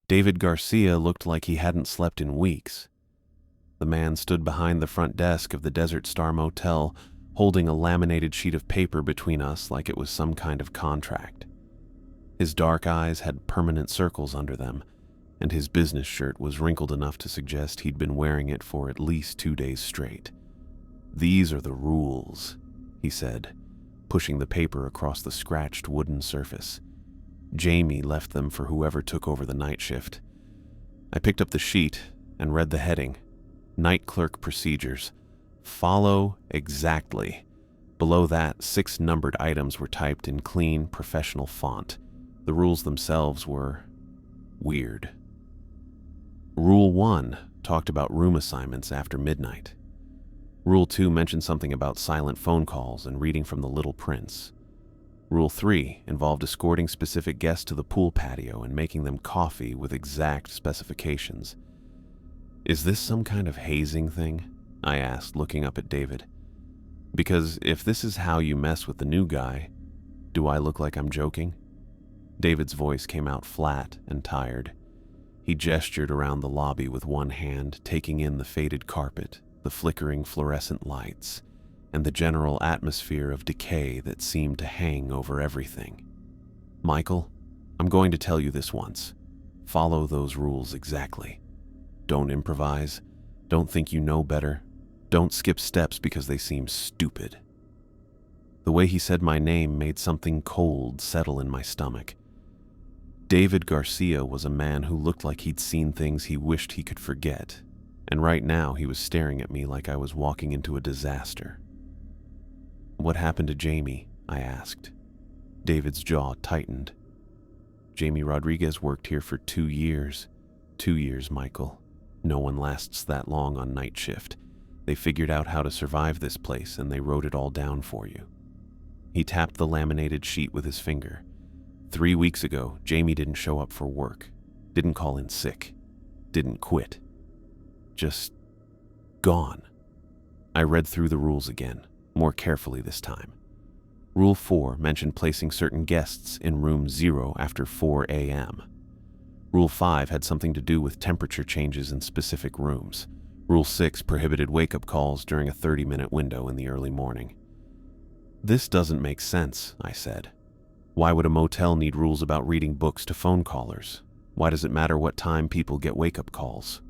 David Garcia looked like he hadn't slept in weeks. The man stood behind the front desk of the Desert Star Motel, holding a laminated sheet of paper between us like it was some kind of contract. His dark eyes had permanent circles under them, and his business shirt was wrinkled enough to suggest he'd been wearing it for at least 2 days straight. "These are the rules," he said, pushing the paper across the scratched wooden surface. "Jamie left them for whoever took over the night shift." I picked up the sheet and read the heading, "Night Clerk Procedures. Follow exactly." Below that, 6 numbered items were typed in clean, professional font. The rules themselves were weird. Rule 1 talked about room assignments after midnight. Rule 2 mentioned something about silent phone calls and reading from the Little Prince. Rule 3 involved escorting specific guests to the pool patio and making them coffee with exact specifications. "Is this some kind of hazing thing?" I asked, looking up at David. "Because if this is how you mess with the new guy, do I look like I'm joking?" David's voice came out flat and tired. He gestured around the lobby with one hand, taking in the faded carpet, the flickering fluorescent lights, and the general atmosphere of decay that seemed to hang over everything. "Michael, I'm going to tell you this once. Follow those rules exactly. Don't improvise. Don't think you know better. Don't skip steps because they seem stupid." The way he said my name made something cold settle in my stomach. David Garcia was a man who looked like he'd seen things he wished he could forget, and right now he was staring at me like I was walking into a disaster. "What happened to Jamie?" I asked. David's jaw tightened. "Jamie Rodriguez worked here for 2 years. 2 years, Michael. No one lasts that long on night shift. They figured out how to survive this place, and they wrote it all down for you." He tapped the laminated sheet with his finger. 3 weeks ago, Jamie didn't show up for work, didn't call in sick, didn't quit. Just gone. I read through the rules again, more carefully this time. Rule 4 mentioned placing certain guests in room 0 after 4 a.m. Rule 5 had something to do with temperature changes in specific rooms. Rule 6 prohibited wake-up calls during a 30-minute window in the early morning. "This doesn't make sense," I said. "Why would a motel need rules about reading books to phone callers? Why does it matter what time people get wake-up calls?"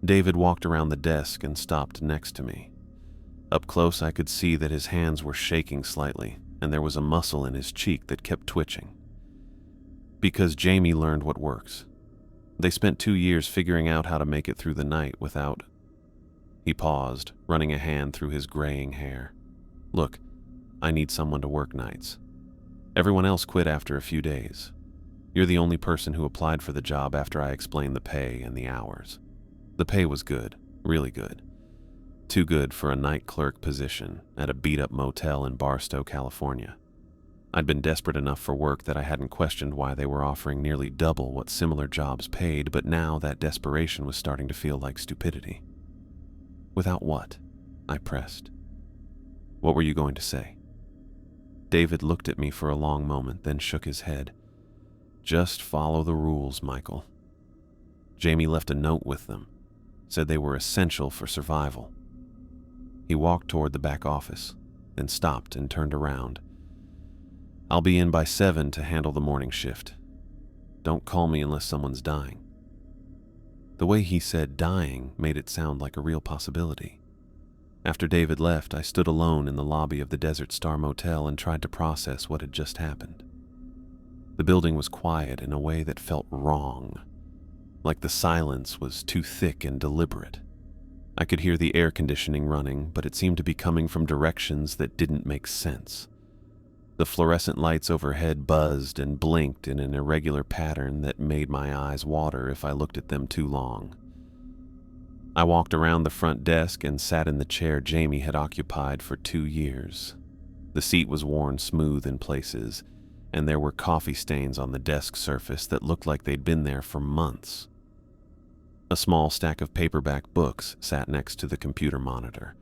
David walked around the desk and stopped next to me. Up close, I could see that his hands were shaking slightly, and there was a muscle in his cheek that kept twitching. "Because Jamie learned what works. They spent 2 years figuring out how to make it through the night without..." He paused, running a hand through his graying hair. "Look, I need someone to work nights. Everyone else quit after a few days. You're the only person who applied for the job after I explained the pay and the hours. The pay was good, really good. Too good for a night clerk position at a beat-up motel in Barstow, California. I'd been desperate enough for work that I hadn't questioned why they were offering nearly double what similar jobs paid, but now that desperation was starting to feel like stupidity." "Without what?" I pressed. "What were you going to say?" David looked at me for a long moment, then shook his head. "Just follow the rules, Michael. Jamie left a note with them, said they were essential for survival." He walked toward the back office, then stopped and turned around. "I'll be in by 7 to handle the morning shift. Don't call me unless someone's dying." The way he said dying made it sound like a real possibility. After David left, I stood alone in the lobby of the Desert Star Motel and tried to process what had just happened. The building was quiet in a way that felt wrong, like the silence was too thick and deliberate. I could hear the air conditioning running, but it seemed to be coming from directions that didn't make sense. The fluorescent lights overhead buzzed and blinked in an irregular pattern that made my eyes water if I looked at them too long. I walked around the front desk and sat in the chair Jamie had occupied for 2 years. The seat was worn smooth in places, and there were coffee stains on the desk surface that looked like they'd been there for months. A small stack of paperback books sat next to the computer monitor,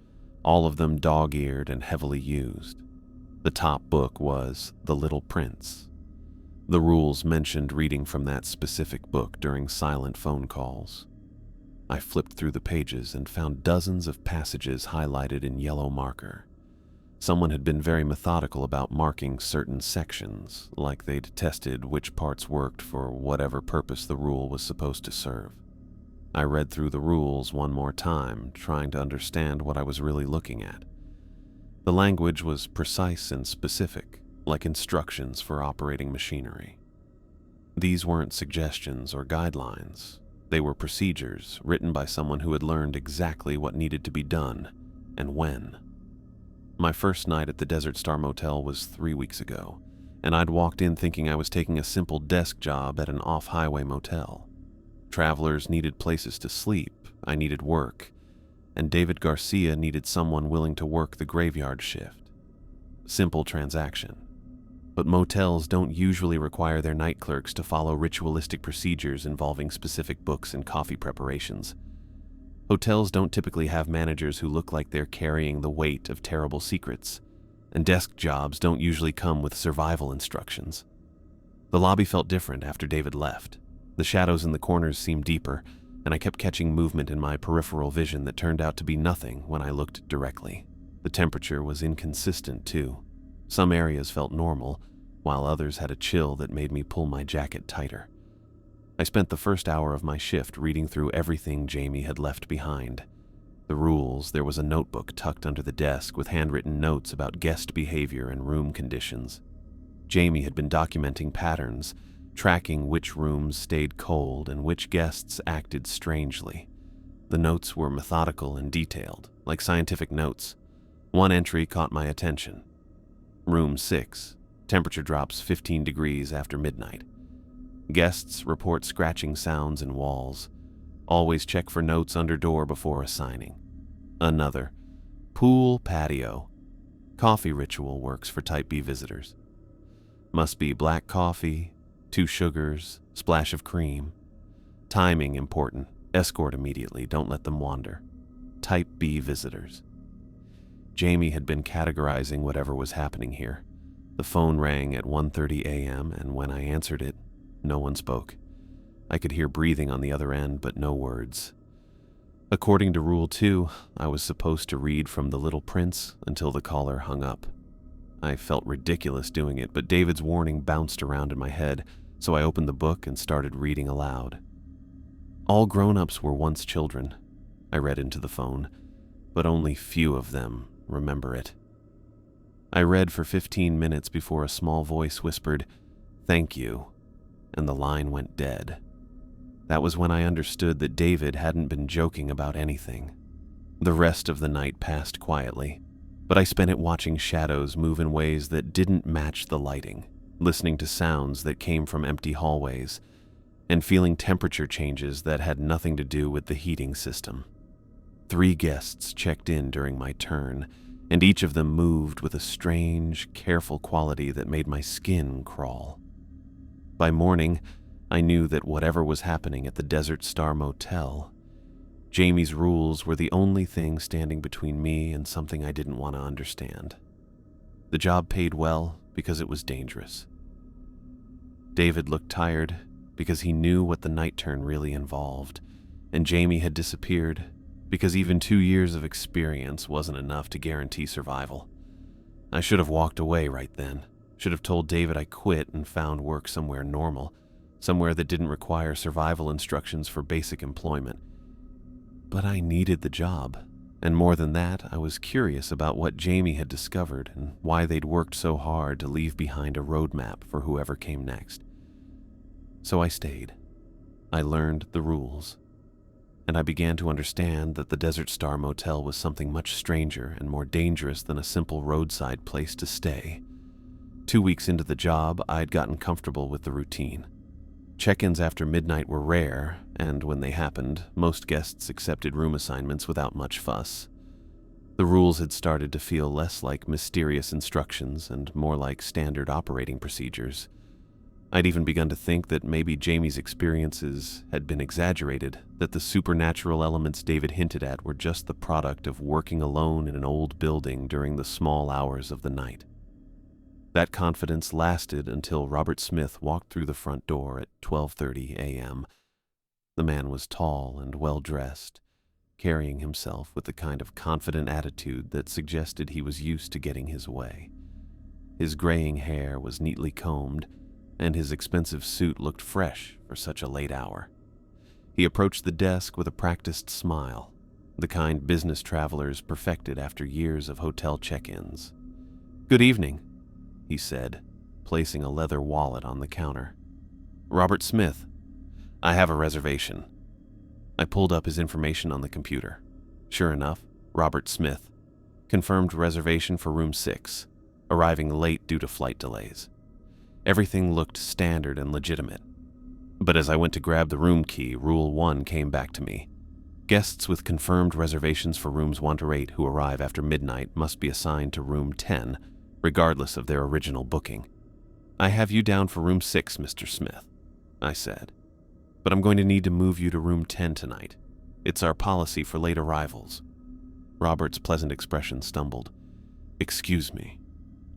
all of them dog-eared and heavily used. The top book was The Little Prince. The rules mentioned reading from that specific book during silent phone calls. I flipped through the pages and found dozens of passages highlighted in yellow marker. Someone had been very methodical about marking certain sections, like they'd tested which parts worked for whatever purpose the rule was supposed to serve. I read through the rules one more time, trying to understand what I was really looking at. The language was precise and specific, like instructions for operating machinery. These weren't suggestions or guidelines. They were procedures written by someone who had learned exactly what needed to be done and when. My first night at the Desert Star Motel was 3 weeks ago, and I'd walked in thinking I was taking a simple desk job at an off-highway motel. Travelers needed places to sleep, I needed work, and David Garcia needed someone willing to work the graveyard shift. Simple transaction. But motels don't usually require their night clerks to follow ritualistic procedures involving specific books and coffee preparations. Hotels don't typically have managers who look like they're carrying the weight of terrible secrets, and desk jobs don't usually come with survival instructions. The lobby felt different after David left. The shadows in the corners seemed deeper, and I kept catching movement in my peripheral vision that turned out to be nothing when I looked directly. The temperature was inconsistent, too. Some areas felt normal, while others had a chill that made me pull my jacket tighter. I spent the first hour of my shift reading through everything Jamie had left behind. The rules, there was a notebook tucked under the desk with handwritten notes about guest behavior and room conditions. Jamie had been documenting patterns, tracking which rooms stayed cold and which guests acted strangely. The notes were methodical and detailed, like scientific notes. One entry caught my attention. Room 6. Temperature drops 15 degrees after midnight. Guests report scratching sounds in walls. Always check for notes under door before assigning. Another. Pool patio. Coffee ritual works for Type B visitors. Must be black coffee, 2 sugars, splash of cream. Timing important. Escort immediately, don't let them wander. Type B visitors. Jamie had been categorizing whatever was happening here. The phone rang at 1:30 a.m., and when I answered it, no one spoke. I could hear breathing on the other end, but no words. According to Rule 2, I was supposed to read from The Little Prince until the caller hung up. I felt ridiculous doing it, but David's warning bounced around in my head, so I opened the book and started reading aloud. All grown-ups were once children, I read into the phone, but only few of them remember it. I read for 15 minutes before a small voice whispered, "Thank you," and the line went dead. That was when I understood that David hadn't been joking about anything. The rest of the night passed quietly, but I spent it watching shadows move in ways that didn't match the lighting, listening to sounds that came from empty hallways, and feeling temperature changes that had nothing to do with the heating system. 3 guests checked in during my turn, and each of them moved with a strange, careful quality that made my skin crawl. By morning, I knew that whatever was happening at the Desert Star Motel, Jamie's rules were the only thing standing between me and something I didn't want to understand. The job paid well because it was dangerous. David looked tired because he knew what the night turn really involved, and Jamie had disappeared because even 2 years of experience wasn't enough to guarantee survival. I should have walked away right then. Should have told David I quit and found work somewhere normal, somewhere that didn't require survival instructions for basic employment. But I needed the job, and more than that, I was curious about what Jamie had discovered and why they'd worked so hard to leave behind a roadmap for whoever came next. So I stayed. I learned the rules, and I began to understand that the Desert Star Motel was something much stranger and more dangerous than a simple roadside place to stay. 2 weeks into the job, I'd gotten comfortable with the routine. Check-ins after midnight were rare, and when they happened, most guests accepted room assignments without much fuss. The rules had started to feel less like mysterious instructions and more like standard operating procedures. I'd even begun to think that maybe Jamie's experiences had been exaggerated, that the supernatural elements David hinted at were just the product of working alone in an old building during the small hours of the night. That confidence lasted until Robert Smith walked through the front door at 12:30 a.m. The man was tall and well-dressed, carrying himself with the kind of confident attitude that suggested he was used to getting his way. His graying hair was neatly combed, and his expensive suit looked fresh for such a late hour. He approached the desk with a practiced smile, the kind business travelers perfected after years of hotel check-ins. "Good evening," he said, placing a leather wallet on the counter. "Robert Smith. I have a reservation." I pulled up his information on the computer. Sure enough, Robert Smith. Confirmed reservation for room 6, arriving late due to flight delays. Everything looked standard and legitimate. But as I went to grab the room key, Rule 1 came back to me. Guests with confirmed reservations for rooms 1 to 8 who arrive after midnight must be assigned to room 10, regardless of their original booking. "I have you down for room 6, Mr. Smith," I said. "But I'm going to need to move you to room 10 tonight. It's our policy for late arrivals." Robert's pleasant expression stumbled. "Excuse me.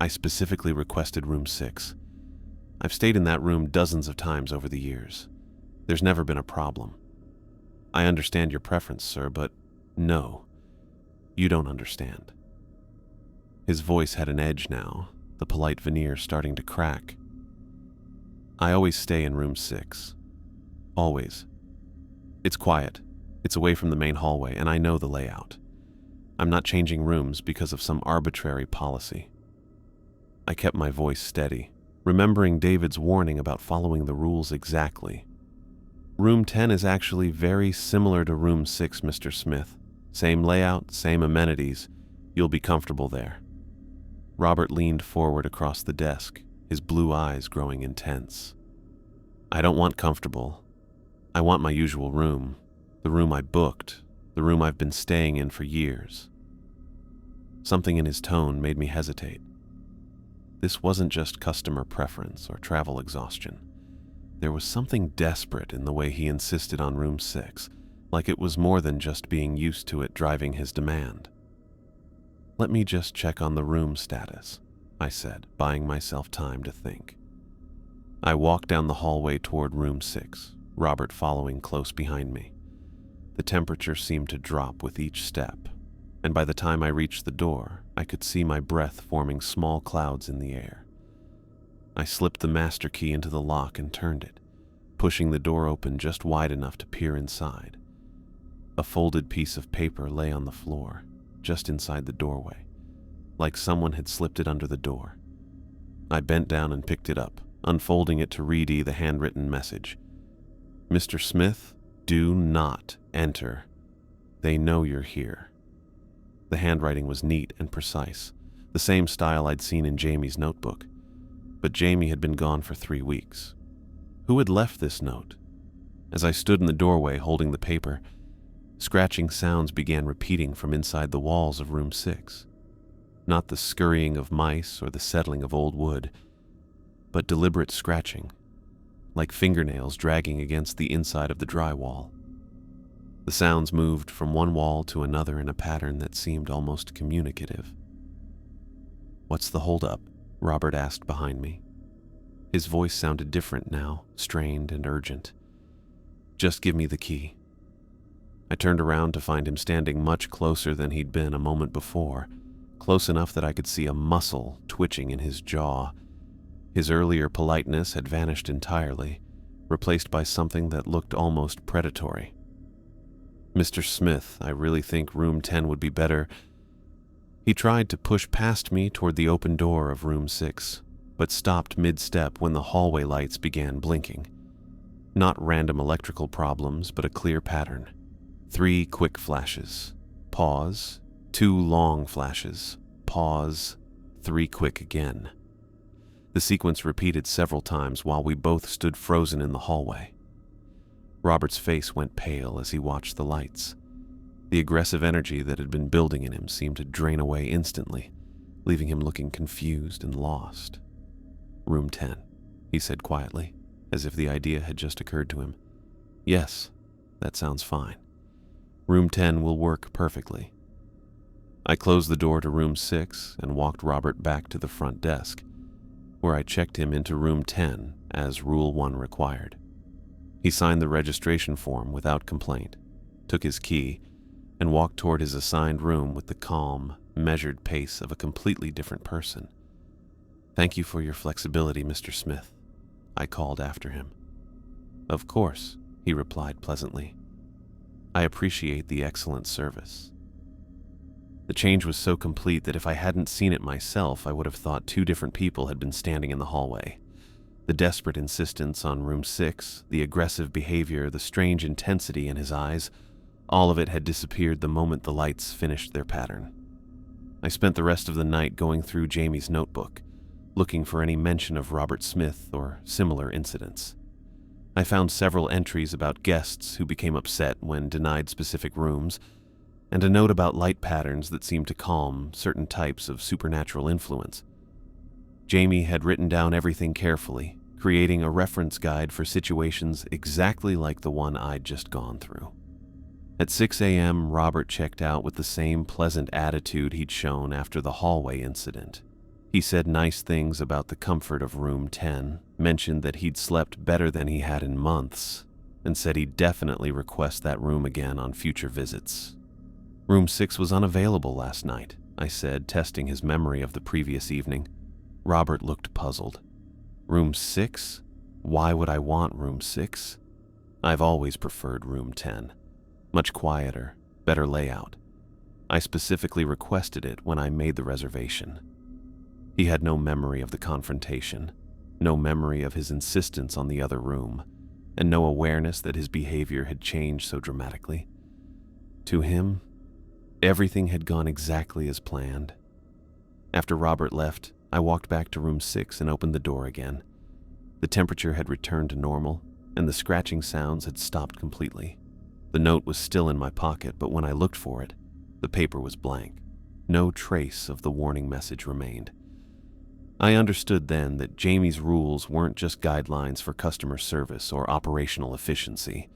I specifically requested room 6. I've stayed in that room dozens of times over the years. There's never been a problem. I understand your preference, sir, but no, you don't understand." His voice had an edge now, the polite veneer starting to crack. "I always stay in room 6. Always. It's quiet. It's away from the main hallway, and I know the layout. I'm not changing rooms because of some arbitrary policy." I kept my voice steady, remembering David's warning about following the rules exactly. "Room 10 is actually very similar to room 6, Mr. Smith. Same layout, same amenities. You'll be comfortable there." Robert leaned forward across the desk, his blue eyes growing intense. "I don't want comfortable. I want my usual room, the room I booked, the room I've been staying in for years." Something in his tone made me hesitate. This wasn't just customer preference or travel exhaustion. There was something desperate in the way he insisted on room 6, like it was more than just being used to it driving his demand. "Let me just check on the room status," I said, buying myself time to think. I walked down the hallway toward room 6, Robert following close behind me. The temperature seemed to drop with each step, and by the time I reached the door, I could see my breath forming small clouds in the air. I slipped the master key into the lock and turned it, pushing the door open just wide enough to peer inside. A folded piece of paper lay on the floor, just inside the doorway, like someone had slipped it under the door. I bent down and picked it up, unfolding it to read the handwritten message. "Mr. Smith, do not enter. They know you're here." The handwriting was neat and precise, the same style I'd seen in Jamie's notebook. But Jamie had been gone for 3 weeks. Who had left this note? As I stood in the doorway holding the paper, scratching sounds began repeating from inside the walls of room 6. Not the scurrying of mice or the settling of old wood, but deliberate scratching, like fingernails dragging against the inside of the drywall. The sounds moved from one wall to another in a pattern that seemed almost communicative. "What's the holdup?" Robert asked behind me. His voice sounded different now, strained and urgent. "Just give me the key." I turned around to find him standing much closer than he'd been a moment before, close enough that I could see a muscle twitching in his jaw. His earlier politeness had vanished entirely, replaced by something that looked almost predatory. "Mr. Smith, I really think room 10 would be better." He tried to push past me toward the open door of room 6, but stopped mid-step when the hallway lights began blinking. Not random electrical problems, but a clear pattern. 3 quick flashes. Pause. 2 long flashes. Pause. 3 quick again. The sequence repeated several times while we both stood frozen in the hallway. Robert's face went pale as he watched the lights. The aggressive energy that had been building in him seemed to drain away instantly, leaving him looking confused and lost. "Room 10, he said quietly, as if the idea had just occurred to him. "Yes, that sounds fine. Room 10 will work perfectly." I closed the door to room 6 and walked Robert back to the front desk. where I checked him into room 10 as Rule 1 required. He signed the registration form without complaint, took his key, and walked toward his assigned room with the calm, measured pace of a completely different person. "Thank you for your flexibility, Mr. Smith," I called after him. "Of course," he replied pleasantly. "I appreciate the excellent service." The change was so complete that if I hadn't seen it myself, I would have thought two different people had been standing in the hallway. The desperate insistence on room 6, the aggressive behavior, the strange intensity in his eyes, all of it had disappeared the moment the lights finished their pattern. I spent the rest of the night going through Jamie's notebook, looking for any mention of Robert Smith or similar incidents. I found several entries about guests who became upset when denied specific rooms, and a note about light patterns that seemed to calm certain types of supernatural influence. Jamie had written down everything carefully, creating a reference guide for situations exactly like the one I'd just gone through. At 6 a.m., Robert checked out with the same pleasant attitude he'd shown after the hallway incident. He said nice things about the comfort of room 10, mentioned that he'd slept better than he had in months, and said he'd definitely request that room again on future visits. "Room 6 was unavailable last night," I said, testing his memory of the previous evening. Robert looked puzzled. "Room 6? Why would I want room 6? I've always preferred room 10. Much quieter, better layout. I specifically requested it when I made the reservation." He had no memory of the confrontation, no memory of his insistence on the other room, and no awareness that his behavior had changed so dramatically. To him, everything had gone exactly as planned. After Robert left, I walked back to room 6 and opened the door again. The temperature had returned to normal, and the scratching sounds had stopped completely. The note was still in my pocket, but when I looked for it, the paper was blank. No trace of the warning message remained. I understood then that Jamie's rules weren't just guidelines for customer service or operational efficiency.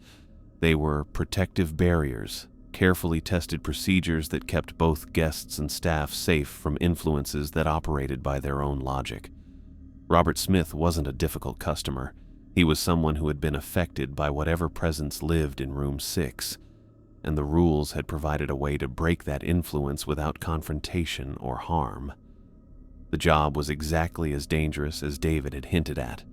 They were protective barriers, carefully tested procedures that kept both guests and staff safe from influences that operated by their own logic. Robert Smith wasn't a difficult customer. He was someone who had been affected by whatever presence lived in room 6, and the rules had provided a way to break that influence without confrontation or harm. The job was exactly as dangerous as David had hinted at,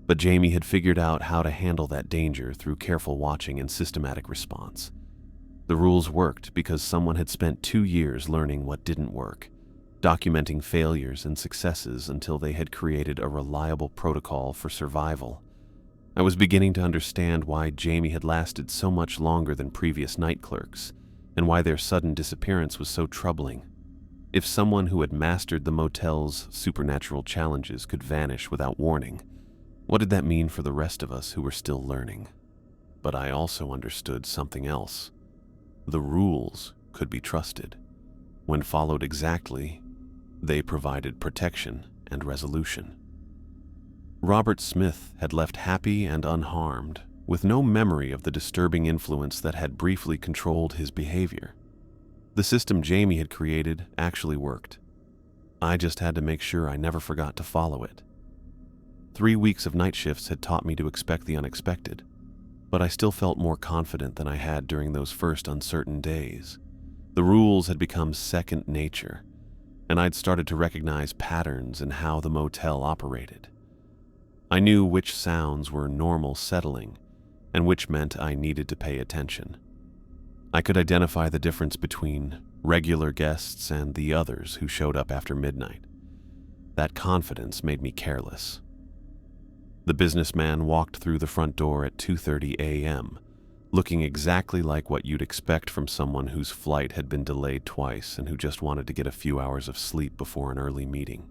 but Jamie had figured out how to handle that danger through careful watching and systematic response. The rules worked because someone had spent 2 years learning what didn't work, documenting failures and successes until they had created a reliable protocol for survival. I was beginning to understand why Jamie had lasted so much longer than previous night clerks, and why their sudden disappearance was so troubling. If someone who had mastered the motel's supernatural challenges could vanish without warning, what did that mean for the rest of us who were still learning? But I also understood something else. The rules could be trusted. When followed exactly, they provided protection and resolution. Robert Smith had left happy and unharmed, with no memory of the disturbing influence that had briefly controlled his behavior. The system Jamie had created actually worked. I just had to make sure I never forgot to follow it. 3 weeks of night shifts had taught me to expect the unexpected, but I still felt more confident than I had during those first uncertain days. The rules had become second nature, and I'd started to recognize patterns in how the motel operated. I knew which sounds were normal settling, and which meant I needed to pay attention. I could identify the difference between regular guests and the others who showed up after midnight. That confidence made me careless. The businessman walked through the front door at 2:30 a.m., looking exactly like what you'd expect from someone whose flight had been delayed twice and who just wanted to get a few hours of sleep before an early meeting.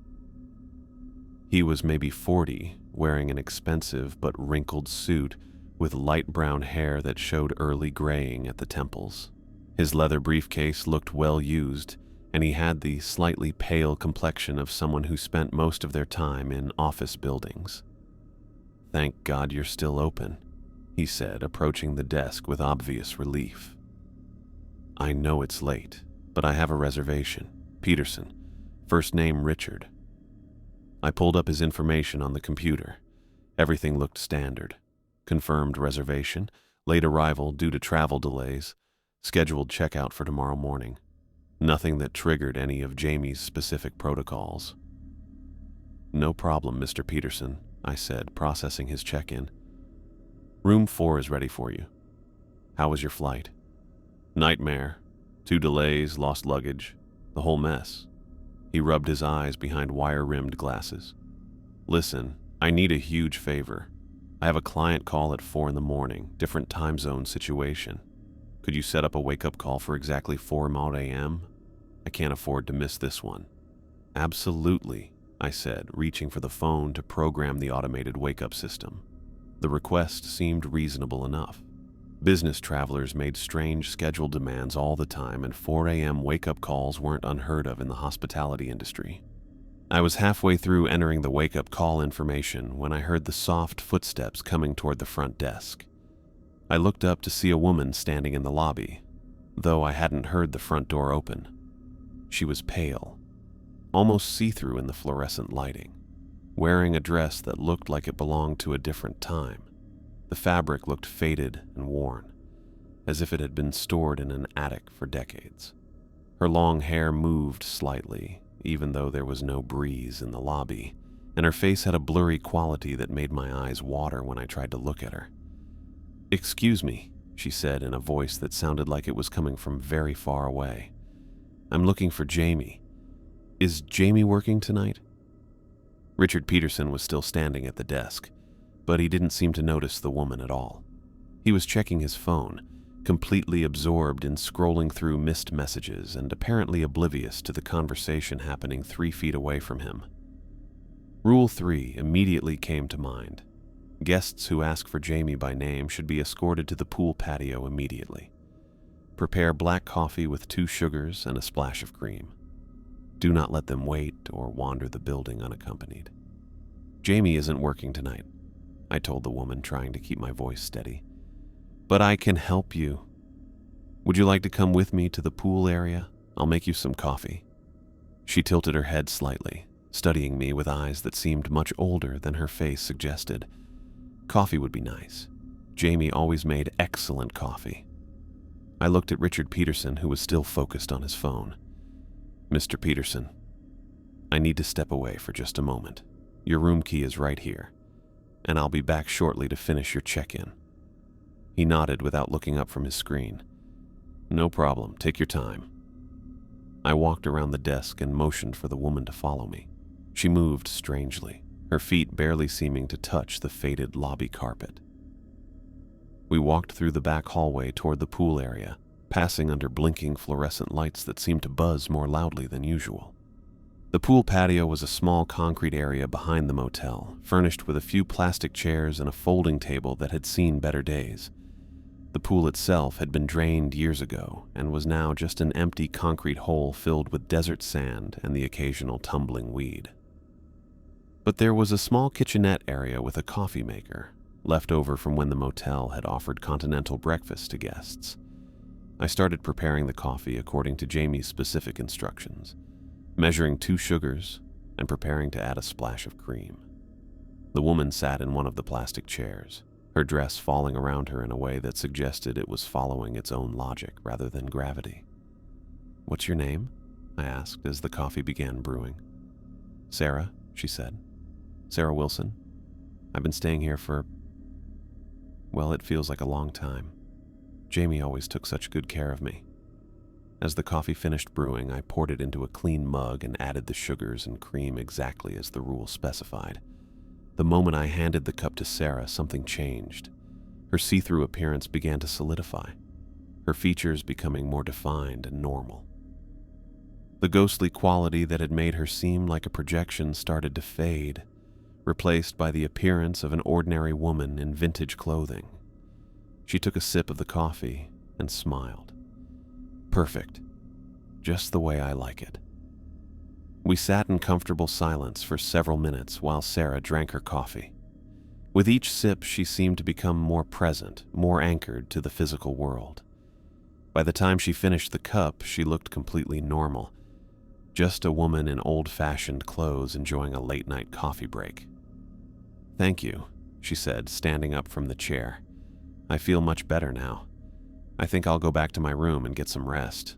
He was maybe 40, wearing an expensive but wrinkled suit with light brown hair that showed early graying at the temples. His leather briefcase looked well used, and he had the slightly pale complexion of someone who spent most of their time in office buildings. "Thank God you're still open," he said, approaching the desk with obvious relief. "I know it's late, but I have a reservation. Peterson, first name Richard." I pulled up his information on the computer. Everything looked standard. Confirmed reservation, late arrival due to travel delays, scheduled checkout for tomorrow morning. Nothing that triggered any of Jamie's specific protocols. "No problem, Mr. Peterson," I said, processing his check-in. "Room 4 is ready for you. How was your flight?" "Nightmare. 2 delays, lost luggage, the whole mess." He rubbed his eyes behind wire-rimmed glasses. "Listen, I need a huge favor. I have a client call at 4 in the morning, different time zone situation. Could you set up a wake-up call for exactly 4 a.m.? I can't afford to miss this one." "Absolutely," I said, reaching for the phone to program the automated wake-up system. The request seemed reasonable enough. Business travelers made strange schedule demands all the time, and 4 a.m. wake-up calls weren't unheard of in the hospitality industry. I was halfway through entering the wake-up call information when I heard the soft footsteps coming toward the front desk. I looked up to see a woman standing in the lobby, though I hadn't heard the front door open. She was pale, almost see-through in the fluorescent lighting, wearing a dress that looked like it belonged to a different time. The fabric looked faded and worn, as if it had been stored in an attic for decades. Her long hair moved slightly, even though there was no breeze in the lobby, and her face had a blurry quality that made my eyes water when I tried to look at her. "Excuse me," she said in a voice that sounded like it was coming from very far away. "I'm looking for Jamie. Is Jamie working tonight?" Richard Peterson was still standing at the desk, but he didn't seem to notice the woman at all. He was checking his phone, completely absorbed in scrolling through missed messages and apparently oblivious to the conversation happening 3 feet away from him. Rule 3 immediately came to mind. Guests who ask for Jamie by name should be escorted to the pool patio immediately. Prepare black coffee with 2 sugars and a splash of cream. Do not let them wait or wander the building unaccompanied. "Jamie isn't working tonight," I told the woman, trying to keep my voice steady. "But I can help you. Would you like to come with me to the pool area? I'll make you some coffee." She tilted her head slightly, studying me with eyes that seemed much older than her face suggested. "Coffee would be nice. Jamie always made excellent coffee." I looked at Richard Peterson, who was still focused on his phone. "Mr. Peterson, I need to step away for just a moment. Your room key is right here, and I'll be back shortly to finish your check-in." He nodded without looking up from his screen. "No problem, take your time." I walked around the desk and motioned for the woman to follow me. She moved strangely, her feet barely seeming to touch the faded lobby carpet. We walked through the back hallway toward the pool area, passing under blinking fluorescent lights that seemed to buzz more loudly than usual. The pool patio was a small concrete area behind the motel, furnished with a few plastic chairs and a folding table that had seen better days. The pool itself had been drained years ago and was now just an empty concrete hole filled with desert sand and the occasional tumbling weed. But there was a small kitchenette area with a coffee maker, left over from when the motel had offered continental breakfast to guests. I started preparing the coffee according to Jamie's specific instructions, measuring 2 sugars and preparing to add a splash of cream. The woman sat in one of the plastic chairs, her dress falling around her in a way that suggested it was following its own logic rather than gravity. "What's your name?" I asked as the coffee began brewing. "Sarah," she said. "Sarah Wilson. I've been staying here for, well, it feels like a long time. Jamie always took such good care of me." As the coffee finished brewing, I poured it into a clean mug and added the sugars and cream exactly as the rule specified. The moment I handed the cup to Sarah, something changed. Her see-through appearance began to solidify, her features becoming more defined and normal. The ghostly quality that had made her seem like a projection started to fade, replaced by the appearance of an ordinary woman in vintage clothing. She took a sip of the coffee and smiled. "Perfect. Just the way I like it." We sat in comfortable silence for several minutes while Sarah drank her coffee. With each sip, she seemed to become more present, more anchored to the physical world. By the time she finished the cup, she looked completely normal, Just a woman in old-fashioned clothes enjoying a late-night coffee break. "Thank you," she said, standing up from the chair. "I feel much better now. I think I'll go back to my room and get some rest."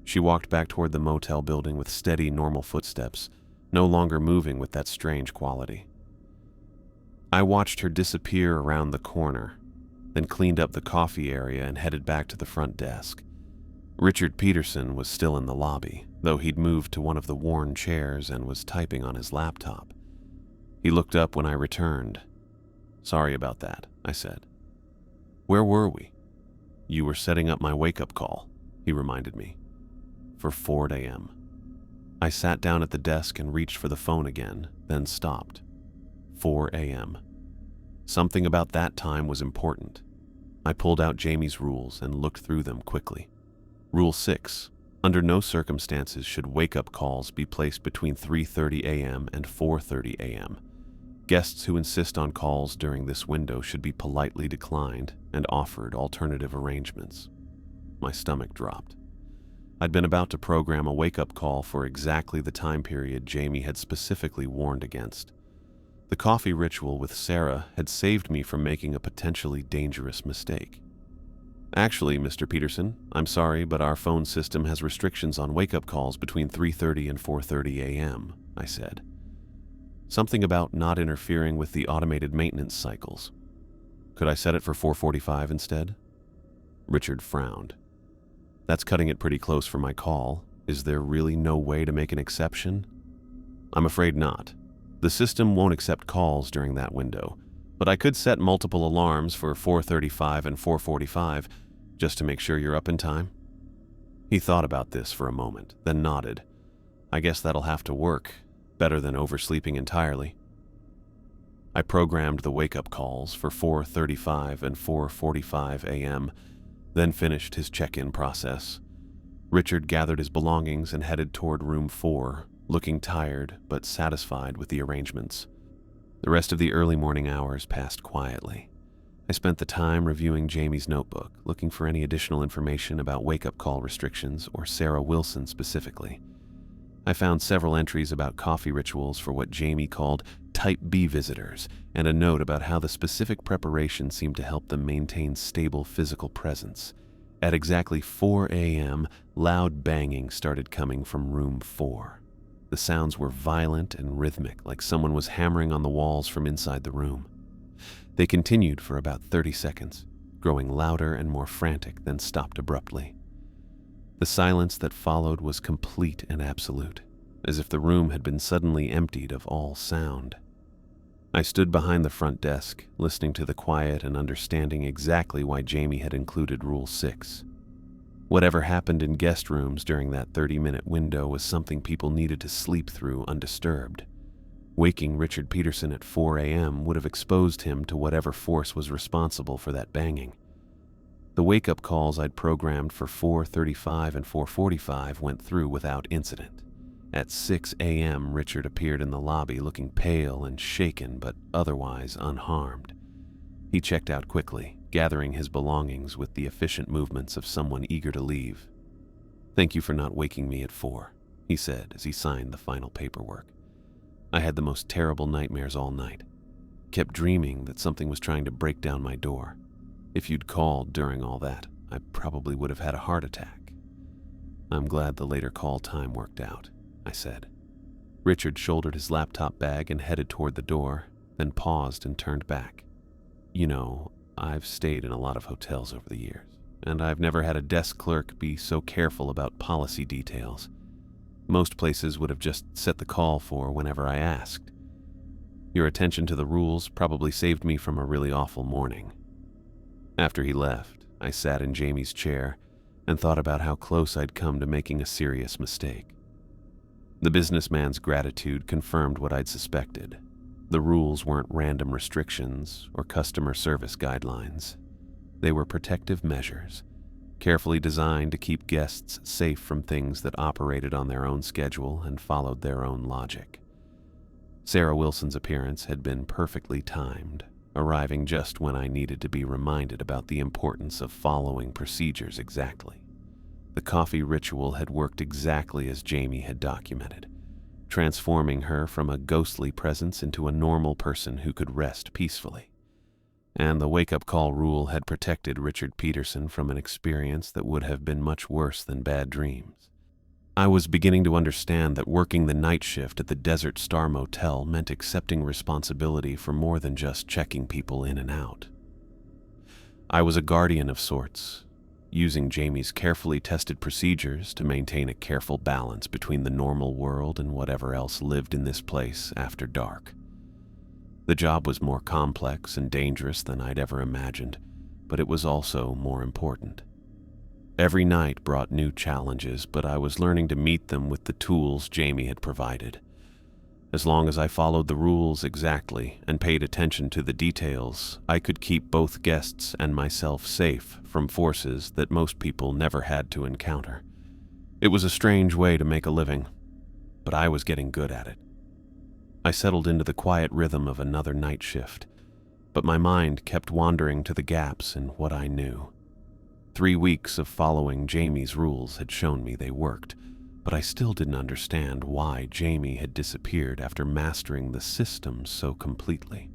She walked back toward the motel building with steady, normal footsteps, no longer moving with that strange quality. I watched her disappear around the corner, then cleaned up the coffee area and headed back to the front desk. Richard Peterson was still in the lobby, though he'd moved to one of the worn chairs and was typing on his laptop. He looked up when I returned. "Sorry about that," I said. "Where were we?" "You were setting up my wake-up call," he reminded me. "For 4 a.m. I sat down at the desk and reached for the phone again, then stopped. 4 a.m. Something about that time was important. I pulled out Jamie's rules and looked through them quickly. Rule 6. Under no circumstances should wake-up calls be placed between 3:30 a.m. and 4:30 a.m. Guests who insist on calls during this window should be politely declined and offered alternative arrangements. My stomach dropped. I'd been about to program a wake-up call for exactly the time period Jamie had specifically warned against. The coffee ritual with Sarah had saved me from making a potentially dangerous mistake. "Actually, Mr. Peterson, I'm sorry, but our phone system has restrictions on wake-up calls between 3:30 and 4:30 a.m., I said. Something about not interfering with the automated maintenance cycles. Could I set it for 4:45 instead? Richard frowned. "That's cutting it pretty close for my call. Is there really no way to make an exception?" "I'm afraid not. The system won't accept calls during that window, but I could set multiple alarms for 4:35 and 4:45, just to make sure you're up in time." He thought about this for a moment, then nodded. "I guess that'll have to work. Better than oversleeping entirely." I programmed the wake-up calls for 4:35 and 4:45 a.m., then finished his check-in process. Richard gathered his belongings and headed toward room 4, looking tired but satisfied with the arrangements. The rest of the early morning hours passed quietly. I spent the time reviewing Jamie's notebook, looking for any additional information about wake-up call restrictions or Sarah Wilson specifically. I found several entries about coffee rituals for what Jamie called Type B visitors, and a note about how the specific preparation seemed to help them maintain stable physical presence. At exactly 4 a.m., loud banging started coming from room 4. The sounds were violent and rhythmic, like someone was hammering on the walls from inside the room. They continued for about 30 seconds, growing louder and more frantic, then stopped abruptly. The silence that followed was complete and absolute, as if the room had been suddenly emptied of all sound. I stood behind the front desk, listening to the quiet and understanding exactly why Jamie had included Rule 6. Whatever happened in guest rooms during that 30-minute window was something people needed to sleep through undisturbed. Waking Richard Peterson at 4 a.m. would have exposed him to whatever force was responsible for that banging. The wake-up calls I'd programmed for 4:35 and 4:45 went through without incident. At 6 a.m., Richard appeared in the lobby looking pale and shaken but otherwise unharmed. He checked out quickly, gathering his belongings with the efficient movements of someone eager to leave. "Thank you for not waking me at 4, he said as he signed the final paperwork. "I had the most terrible nightmares all night. Kept dreaming that something was trying to break down my door. If you'd called during all that, I probably would have had a heart attack." "I'm glad the later call time worked out," I said. Richard shouldered his laptop bag and headed toward the door, then paused and turned back. "You know, I've stayed in a lot of hotels over the years, and I've never had a desk clerk be so careful about policy details. Most places would have just set the call for whenever I asked. Your attention to the rules probably saved me from a really awful morning." After he left, I sat in Jamie's chair and thought about how close I'd come to making a serious mistake. The businessman's gratitude confirmed what I'd suspected. The rules weren't random restrictions or customer service guidelines. They were protective measures, carefully designed to keep guests safe from things that operated on their own schedule and followed their own logic. Sarah Wilson's appearance had been perfectly timed, arriving just when I needed to be reminded about the importance of following procedures exactly. The coffee ritual had worked exactly as Jamie had documented, transforming her from a ghostly presence into a normal person who could rest peacefully. And the wake-up call rule had protected Richard Peterson from an experience that would have been much worse than bad dreams. I was beginning to understand that working the night shift at the Desert Star Motel meant accepting responsibility for more than just checking people in and out. I was a guardian of sorts, using Jamie's carefully tested procedures to maintain a careful balance between the normal world and whatever else lived in this place after dark. The job was more complex and dangerous than I'd ever imagined, but it was also more important. Every night brought new challenges, but I was learning to meet them with the tools Jamie had provided. As long as I followed the rules exactly and paid attention to the details, I could keep both guests and myself safe from forces that most people never had to encounter. It was a strange way to make a living, but I was getting good at it. I settled into the quiet rhythm of another night shift, but my mind kept wandering to the gaps in what I knew. 3 weeks of following Jamie's rules had shown me they worked, but I still didn't understand why Jamie had disappeared after mastering the system so completely.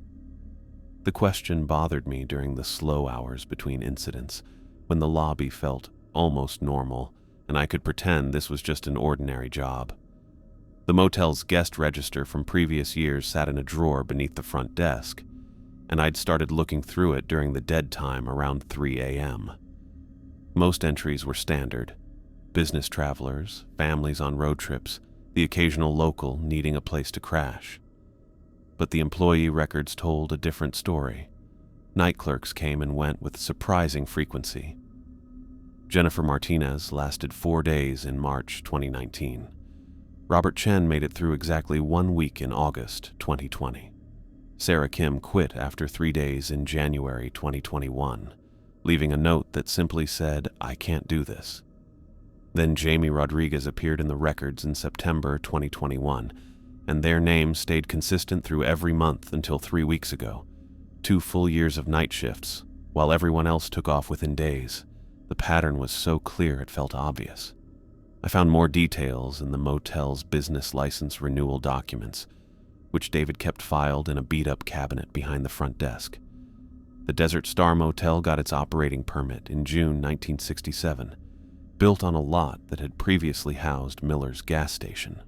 The question bothered me during the slow hours between incidents, when the lobby felt almost normal, and I could pretend this was just an ordinary job. The motel's guest register from previous years sat in a drawer beneath the front desk, and I'd started looking through it during the dead time around 3 a.m. Most entries were standard: business travelers, families on road trips, the occasional local needing a place to crash. But the employee records told a different story. Night clerks came and went with surprising frequency. Jennifer Martinez lasted 4 days in March 2019. Robert Chen made it through exactly 1 week in August 2020. Sarah Kim quit after 3 days in January 2021, leaving a note that simply said, "I can't do this." Then Jamie Rodriguez appeared in the records in September 2021, and their names stayed consistent through every month until 3 weeks ago. 2 full years of night shifts, while everyone else took off within days. The pattern was so clear it felt obvious. I found more details in the motel's business license renewal documents, which David kept filed in a beat-up cabinet behind the front desk. The Desert Star Motel got its operating permit in June 1967, built on a lot that had previously housed Miller's gas station.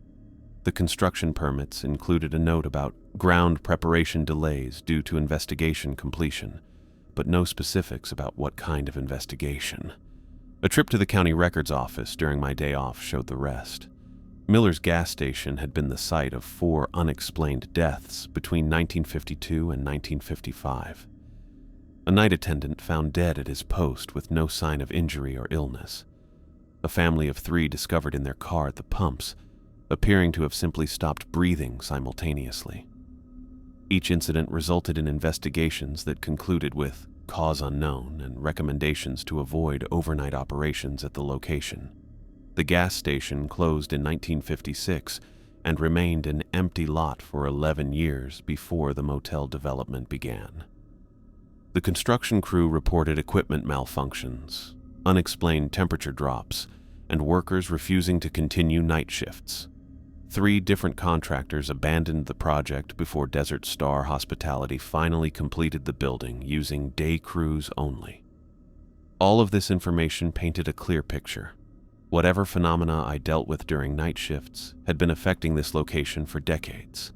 The construction permits included a note about ground preparation delays due to investigation completion, but no specifics about what kind of investigation. A trip to the county records office during my day off showed the rest. Miller's gas station had been the site of 4 unexplained deaths between 1952 and 1955. A night attendant found dead at his post with no sign of injury or illness. A family of 3 discovered in their car at the pumps, appearing to have simply stopped breathing simultaneously. Each incident resulted in investigations that concluded with cause unknown and recommendations to avoid overnight operations at the location. The gas station closed in 1956 and remained an empty lot for 11 years before the motel development began. The construction crew reported equipment malfunctions, unexplained temperature drops, and workers refusing to continue night shifts. 3 different contractors abandoned the project before Desert Star Hospitality finally completed the building using day crews only. All of this information painted a clear picture. Whatever phenomena I dealt with during night shifts had been affecting this location for decades.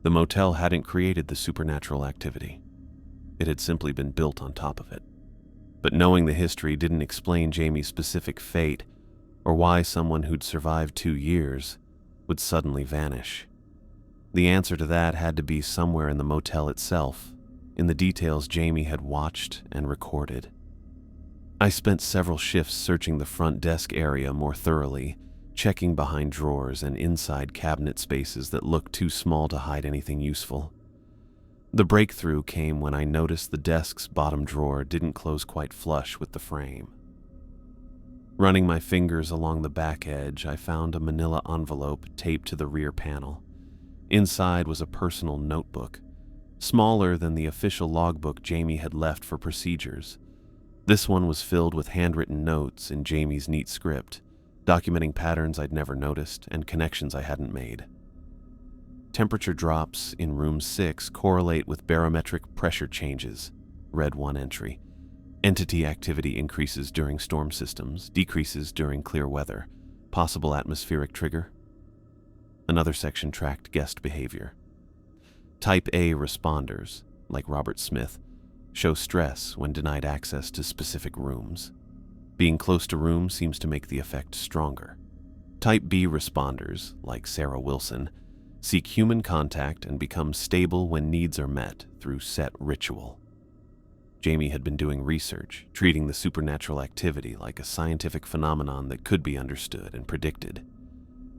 The motel hadn't created the supernatural activity. It had simply been built on top of it. But knowing the history didn't explain Jamie's specific fate or why someone who'd survived 2 years would suddenly vanish. The answer to that had to be somewhere in the motel itself, in the details Jamie had watched and recorded. I spent several shifts searching the front desk area more thoroughly, checking behind drawers and inside cabinet spaces that looked too small to hide anything useful. The breakthrough came when I noticed the desk's bottom drawer didn't close quite flush with the frame. Running my fingers along the back edge, I found a manila envelope taped to the rear panel. Inside was a personal notebook, smaller than the official logbook Jamie had left for procedures. This one was filled with handwritten notes in Jamie's neat script, documenting patterns I'd never noticed and connections I hadn't made. Temperature drops in room 6 correlate with barometric pressure changes, read one entry. Entity activity increases during storm systems, decreases during clear weather. Possible atmospheric trigger. Another section tracked guest behavior. Type A responders, like Robert Smith, show stress when denied access to specific rooms. Being close to rooms seems to make the effect stronger. Type B responders, like Sarah Wilson, seek human contact and become stable when needs are met through set ritual. Jamie had been doing research, treating the supernatural activity like a scientific phenomenon that could be understood and predicted.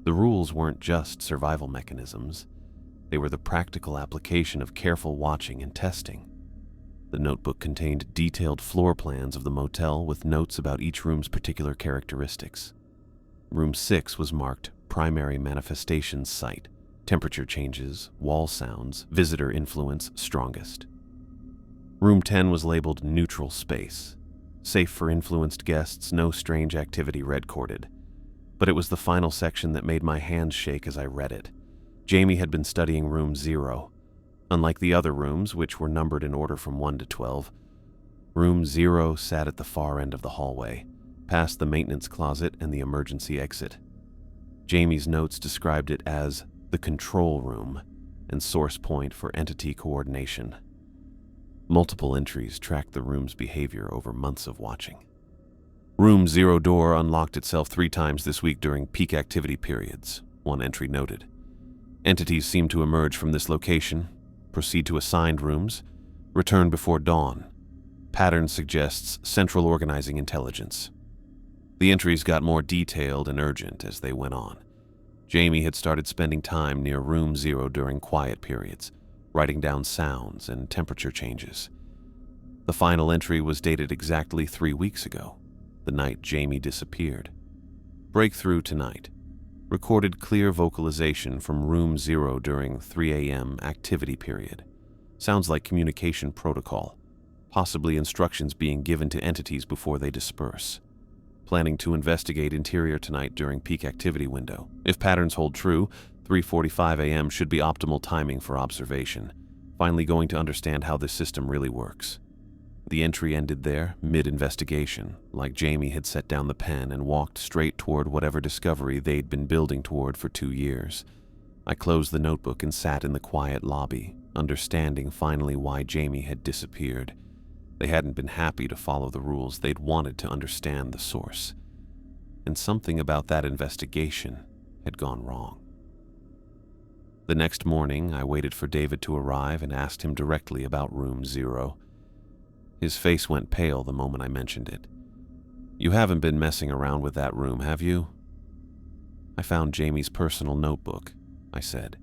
The rules weren't just survival mechanisms. They were the practical application of careful watching and testing. The notebook contained detailed floor plans of the motel with notes about each room's particular characteristics. Room 6 was marked Primary Manifestations Site, temperature changes, wall sounds, visitor influence strongest. Room 10 was labeled Neutral Space, safe for influenced guests, no strange activity red-corded. But it was the final section that made my hands shake as I read it. Jamie had been studying Room 0. Unlike the other rooms, which were numbered in order from 1 to 12, Room 0 sat at the far end of the hallway, past the maintenance closet and the emergency exit. Jamie's notes described it as the control room and source point for entity coordination. Multiple entries tracked the room's behavior over months of watching. Room 0 door unlocked itself 3 times this week during peak activity periods, one entry noted. Entities seem to emerge from this location, proceed to assigned rooms, return before dawn. Pattern suggests central organizing intelligence. The entries got more detailed and urgent as they went on. Jamie had started spending time near Room 0 during quiet periods, writing down sounds and temperature changes. The final entry was dated exactly 3 weeks ago, the night Jamie disappeared. Breakthrough tonight. Recorded clear vocalization from Room 0 during 3 a.m. activity period. Sounds like communication protocol, possibly instructions being given to entities before they disperse. Planning to investigate interior tonight during peak activity window. If patterns hold true, 3:45 a.m. should be optimal timing for observation. Finally going to understand how this system really works. The entry ended there, mid-investigation, like Jamie had set down the pen and walked straight toward whatever discovery they'd been building toward for 2 years. I closed the notebook and sat in the quiet lobby, understanding finally why Jamie had disappeared. They hadn't been happy to follow the rules, they'd wanted to understand the source. And something about that investigation had gone wrong. The next morning, I waited for David to arrive and asked him directly about Room 0. His face went pale the moment I mentioned it. "You haven't been messing around with that room, have you?" "I found Jamie's personal notebook," I said.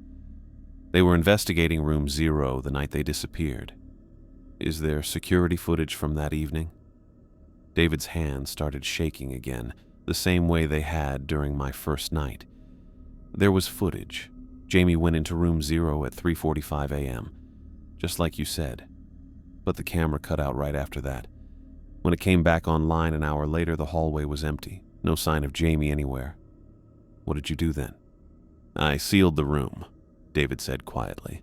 "They were investigating Room 0 the night they disappeared. Is there security footage from that evening?" David's hands started shaking again, the same way they had during my first night. "There was footage. Jamie went into Room 0 at 3:45 a.m., just like you said. But the camera cut out right after that. When it came back online an hour later, the hallway was empty. No sign of Jamie anywhere. What did you do then?" "I sealed the room," David said quietly.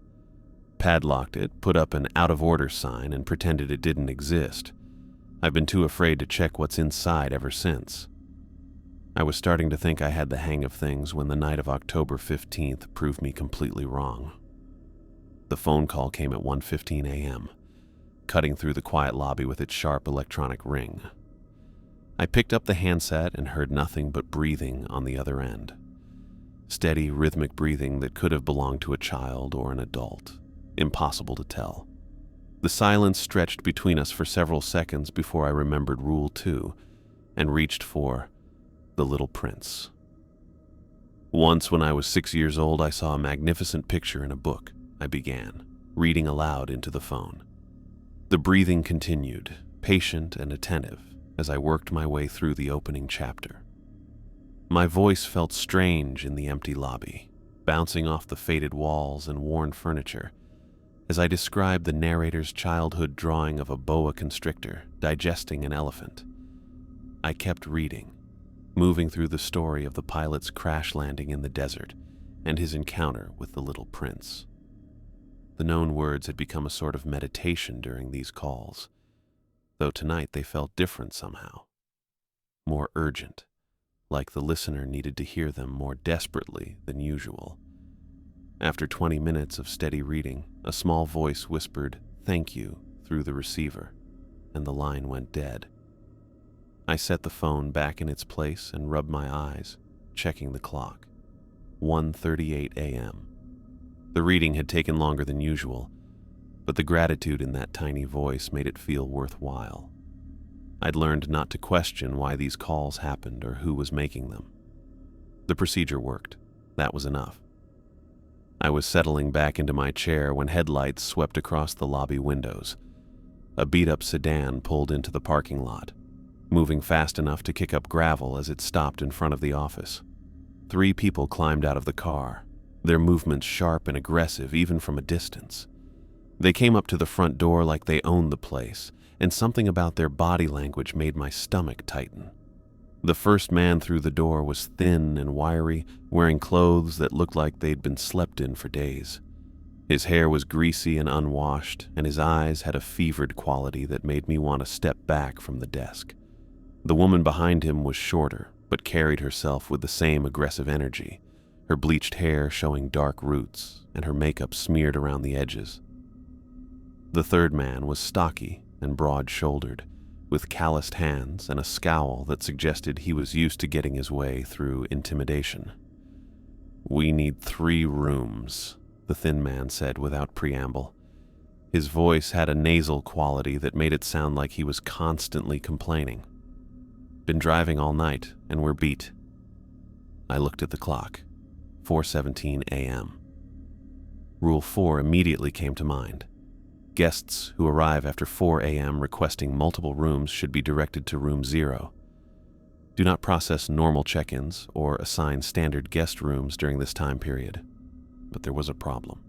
"Padlocked it, put up an out-of-order sign, and pretended it didn't exist. I've been too afraid to check what's inside ever since. I was starting to think I had the hang of things when the night of October 15th proved me completely wrong." The phone call came at 1:15 a.m., cutting through the quiet lobby with its sharp electronic ring. I picked up the handset and heard nothing but breathing on the other end. Steady, rhythmic breathing that could have belonged to a child or an adult. Impossible to tell. The silence stretched between us for several seconds before I remembered Rule 2 and reached for The Little Prince. "Once when I was 6 years old, I saw a magnificent picture in a book," I began, reading aloud into the phone. The breathing continued, patient and attentive, as I worked my way through the opening chapter. My voice felt strange in the empty lobby, bouncing off the faded walls and worn furniture. as I described the narrator's childhood drawing of a boa constrictor digesting an elephant. I kept reading, moving through the story of the pilot's crash landing in the desert and his encounter with the little prince. The known words had become a sort of meditation during these calls, though tonight they felt different somehow, more urgent, like the listener needed to hear them more desperately than usual. After 20 minutes of steady reading, a small voice whispered, "Thank you," through the receiver, and the line went dead. I set the phone back in its place and rubbed my eyes, checking the clock. 1:38 a.m. The reading had taken longer than usual, but the gratitude in that tiny voice made it feel worthwhile. I'd learned not to question why these calls happened or who was making them. The procedure worked. That was enough. I was settling back into my chair when headlights swept across the lobby windows. A beat-up sedan pulled into the parking lot, moving fast enough to kick up gravel as it stopped in front of the office. 3 people climbed out of the car, their movements sharp and aggressive even from a distance. They came up to the front door like they owned the place, and something about their body language made my stomach tighten. The first man through the door was thin and wiry, wearing clothes that looked like they'd been slept in for days. His hair was greasy and unwashed, and his eyes had a fevered quality that made me want to step back from the desk. The woman behind him was shorter, but carried herself with the same aggressive energy, her bleached hair showing dark roots and her makeup smeared around the edges. The third man was stocky and broad-shouldered, with calloused hands and a scowl that suggested he was used to getting his way through intimidation. "We need 3 rooms," the thin man said without preamble. His voice had a nasal quality that made it sound like he was constantly complaining. "Been driving all night, and we're beat." I looked at the clock. 4:17 a.m. Rule 4 immediately came to mind. Guests who arrive after 4 a.m. requesting multiple rooms should be directed to room 0. Do not process normal check-ins or assign standard guest rooms during this time period. But there was a problem.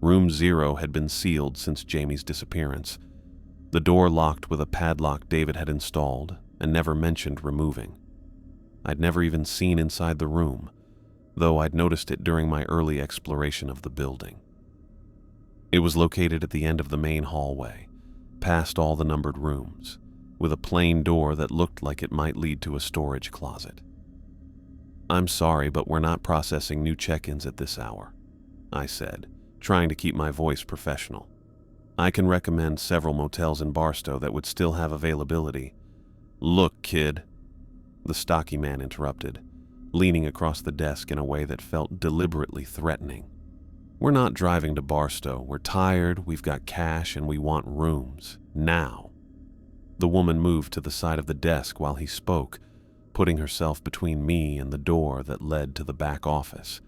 Room 0 had been sealed since Jamie's disappearance. The door locked with a padlock David had installed and never mentioned removing. I'd never even seen inside the room, though I'd noticed it during my early exploration of the building. It was located at the end of the main hallway, past all the numbered rooms, with a plain door that looked like it might lead to a storage closet. "I'm sorry, but we're not processing new check-ins at this hour," I said, trying to keep my voice professional. "I can recommend several motels in Barstow that would still have availability." "Look, kid," the stocky man interrupted, leaning across the desk in a way that felt deliberately threatening. "We're not driving to Barstow. We're tired, we've got cash, and we want rooms. Now." The woman moved to the side of the desk while he spoke, putting herself between me and the door that led to the back office.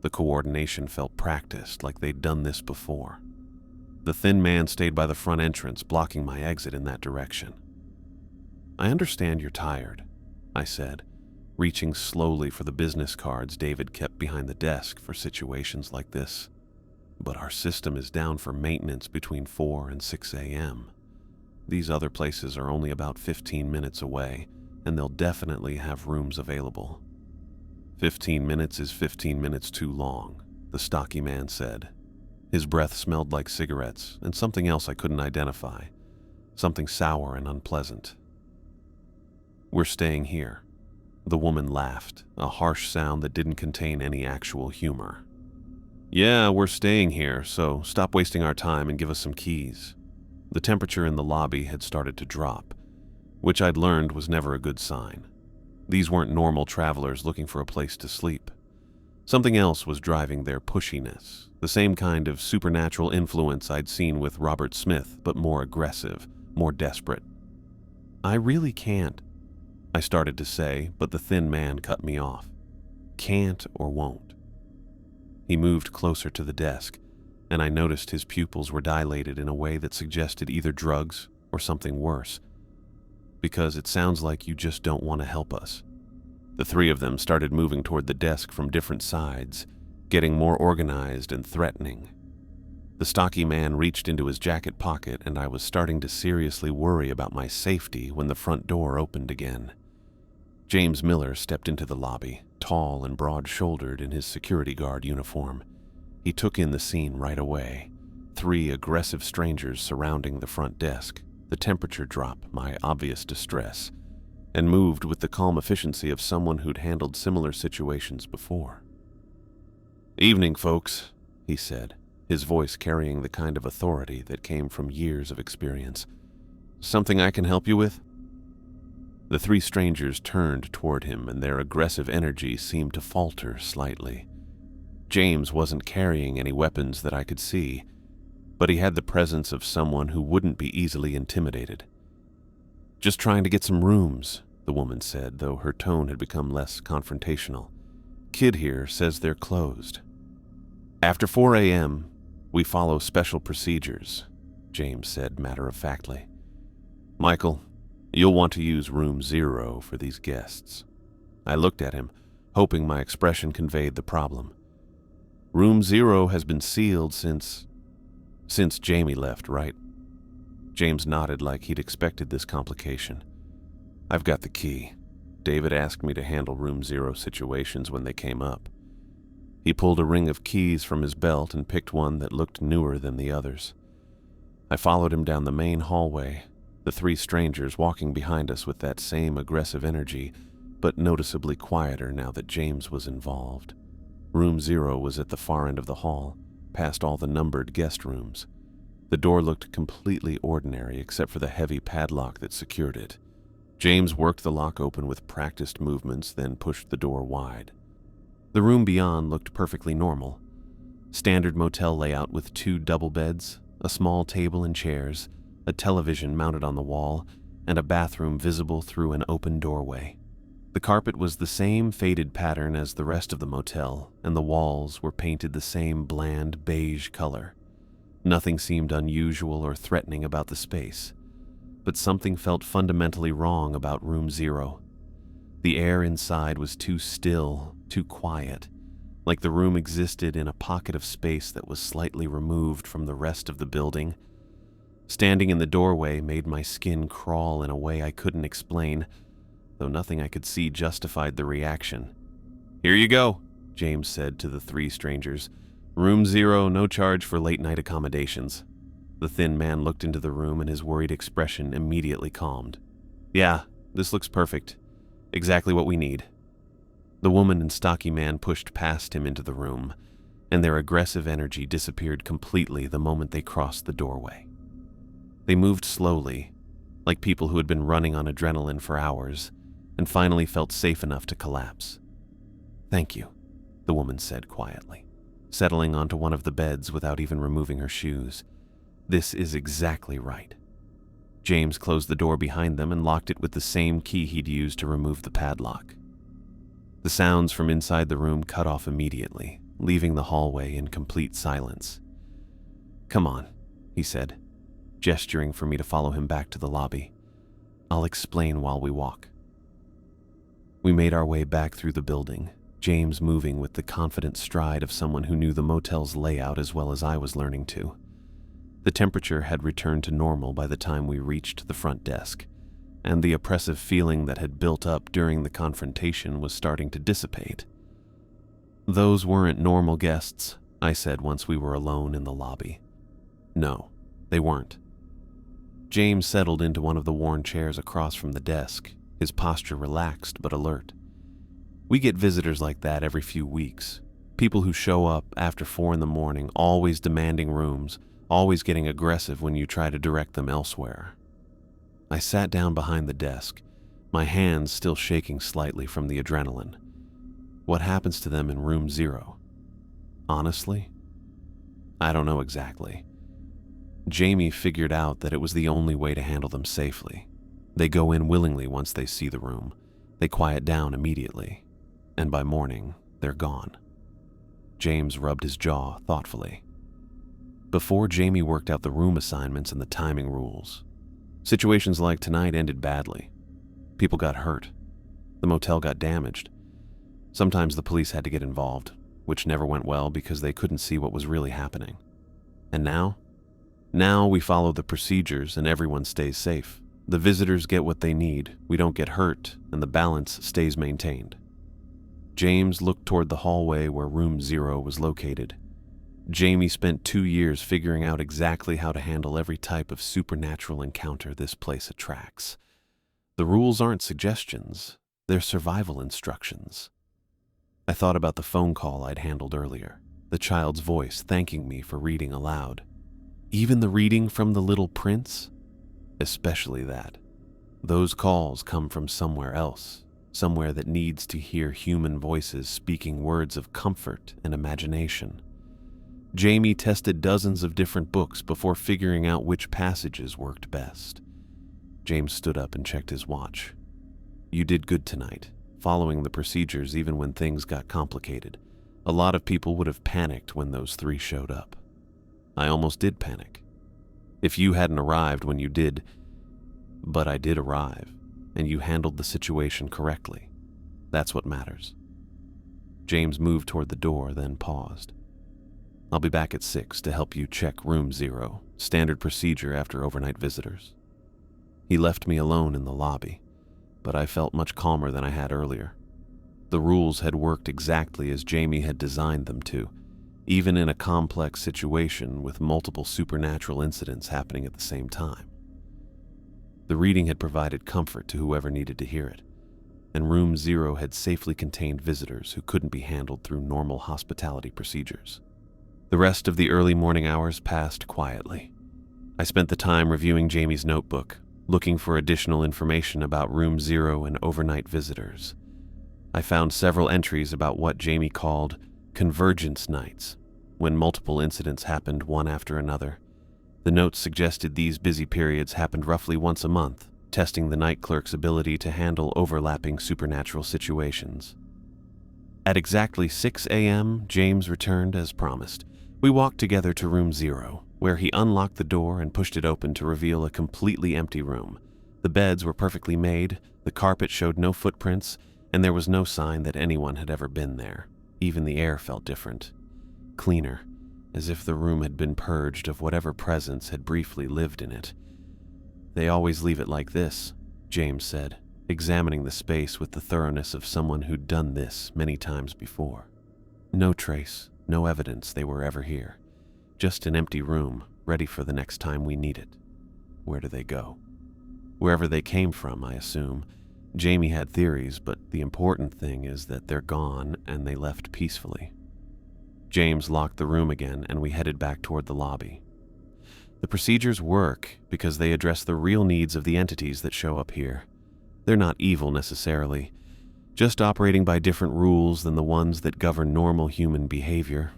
The coordination felt practiced, like they'd done this before. The thin man stayed by the front entrance, blocking my exit in that direction. "I understand you're tired," I said, reaching slowly for the business cards David kept behind the desk for situations like this. "But our system is down for maintenance between 4 and 6 a.m. These other places are only about 15 minutes away, and they'll definitely have rooms available." 15 minutes is 15 minutes too long," the stocky man said. His breath smelled like cigarettes and something else I couldn't identify, something sour and unpleasant. "We're staying here." The woman laughed, a harsh sound that didn't contain any actual humor. "Yeah, we're staying here, so stop wasting our time and give us some keys." The temperature in the lobby had started to drop, which I'd learned was never a good sign. These weren't normal travelers looking for a place to sleep. Something else was driving their pushiness, the same kind of supernatural influence I'd seen with Robert Smith, but more aggressive, more desperate. "I really can't," I started to say, but the thin man cut me off. "Can't or won't." He moved closer to the desk, and I noticed his pupils were dilated in a way that suggested either drugs or something worse. "Because it sounds like you just don't want to help us." The 3 of them started moving toward the desk from different sides, getting more organized and threatening. The stocky man reached into his jacket pocket, and I was starting to seriously worry about my safety when the front door opened again. James Miller stepped into the lobby, tall and broad-shouldered in his security guard uniform. He took in the scene right away. 3 aggressive strangers surrounding the front desk, the temperature drop, my obvious distress, and moved with the calm efficiency of someone who'd handled similar situations before. "Evening, folks," he said, his voice carrying the kind of authority that came from years of experience. "Something I can help you with?" The 3 strangers turned toward him, and their aggressive energy seemed to falter slightly. James wasn't carrying any weapons that I could see, but he had the presence of someone who wouldn't be easily intimidated. "Just trying to get some rooms," the woman said, though her tone had become less confrontational. "Kid here says they're closed." "After 4 a.m., we follow special procedures," James said matter-of-factly. "Michael, you'll want to use room 0 for these guests." I looked at him, hoping my expression conveyed the problem. "Room 0 has been sealed since Jamie left, right?" James nodded like he'd expected this complication. "I've got the key. David asked me to handle room 0 situations when they came up." He pulled a ring of keys from his belt and picked one that looked newer than the others. I followed him down the main hallway, the 3 strangers walking behind us with that same aggressive energy, but noticeably quieter now that James was involved. Room 0 was at the far end of the hall, past all the numbered guest rooms. The door looked completely ordinary except for the heavy padlock that secured it. James worked the lock open with practiced movements, then pushed the door wide. The room beyond looked perfectly normal. Standard motel layout with 2 double beds, a small table and chairs, a television mounted on the wall, and a bathroom visible through an open doorway. The carpet was the same faded pattern as the rest of the motel, and the walls were painted the same bland beige color. Nothing seemed unusual or threatening about the space, but something felt fundamentally wrong about room 0. The air inside was too still, too quiet, like the room existed in a pocket of space that was slightly removed from the rest of the building. Standing in the doorway made my skin crawl in a way I couldn't explain, though nothing I could see justified the reaction. "Here you go," James said to the 3 strangers. "Room 0, no charge for late-night accommodations." The thin man looked into the room and his worried expression immediately calmed. "Yeah, this looks perfect. Exactly what we need." The woman and stocky man pushed past him into the room, and their aggressive energy disappeared completely the moment they crossed the doorway. They moved slowly, like people who had been running on adrenaline for hours, and finally felt safe enough to collapse. "Thank you," the woman said quietly, settling onto one of the beds without even removing her shoes. "This is exactly right." James closed the door behind them and locked it with the same key he'd used to remove the padlock. The sounds from inside the room cut off immediately, leaving the hallway in complete silence. "Come on," he said, gesturing for me to follow him back to the lobby. "I'll explain while we walk." We made our way back through the building, James moving with the confident stride of someone who knew the motel's layout as well as I was learning to. The temperature had returned to normal by the time we reached the front desk, and the oppressive feeling that had built up during the confrontation was starting to dissipate. "Those weren't normal guests," I said once we were alone in the lobby. "No, they weren't." James settled into one of the worn chairs across from the desk, his posture relaxed but alert. "We get visitors like that every few weeks. People who show up after 4 in the morning, always demanding rooms, always getting aggressive when you try to direct them elsewhere." I sat down behind the desk, my hands still shaking slightly from the adrenaline. What happens to them in room 0? Honestly, I don't know exactly. Jamie figured out that it was the only way to handle them safely. They go in willingly once they see the room. They quiet down immediately, and by morning, they're gone. James rubbed his jaw thoughtfully. Before Jamie worked out the room assignments and the timing rules, situations like tonight ended badly. People got hurt. The motel got damaged. Sometimes the police had to get involved, which never went well because they couldn't see what was really happening. And now? Now we follow the procedures and everyone stays safe. The visitors get what they need, we don't get hurt, and the balance stays maintained. James looked toward the hallway where room 0 was located. Jamie spent 2 years figuring out exactly how to handle every type of supernatural encounter this place attracts. The rules aren't suggestions, they're survival instructions. I thought about the phone call I'd handled earlier, the child's voice thanking me for reading aloud. Even the reading from The Little Prince? Especially that. Those calls come from somewhere else, somewhere that needs to hear human voices speaking words of comfort and imagination. Jamie tested dozens of different books before figuring out which passages worked best. James stood up and checked his watch. You did good tonight, following the procedures even when things got complicated. A lot of people would have panicked when those 3 showed up. I almost did panic. If you hadn't arrived when you did, but I did arrive, and you handled the situation correctly. That's what matters. James moved toward the door, then paused. I'll be back at 6 to help you check room 0, standard procedure after overnight visitors. He left me alone in the lobby, but I felt much calmer than I had earlier. The rules had worked exactly as Jamie had designed them to, even in a complex situation with multiple supernatural incidents happening at the same time. The reading had provided comfort to whoever needed to hear it, and room 0 had safely contained visitors who couldn't be handled through normal hospitality procedures. The rest of the early morning hours passed quietly. I spent the time reviewing Jamie's notebook, looking for additional information about room 0 and overnight visitors. I found several entries about what Jamie called convergence nights, when multiple incidents happened one after another. The notes suggested these busy periods happened roughly once a month, testing the night clerk's ability to handle overlapping supernatural situations. At exactly 6 a.m., James returned as promised. We walked together to room 0, where he unlocked the door and pushed it open to reveal a completely empty room. The beds were perfectly made, the carpet showed no footprints, and there was no sign that anyone had ever been there. Even the air felt different, cleaner, as if the room had been purged of whatever presence had briefly lived in it. They always leave it like this, James said, examining the space with the thoroughness of someone who'd done this many times before. No trace, no evidence they were ever here. Just an empty room, ready for the next time we need it. Where do they go? Wherever they came from, I assume. Jamie had theories, but the important thing is that they're gone and they left peacefully. James locked the room again and we headed back toward the lobby. The procedures work because they address the real needs of the entities that show up here. They're not evil necessarily, just operating by different rules than the ones that govern normal human behavior.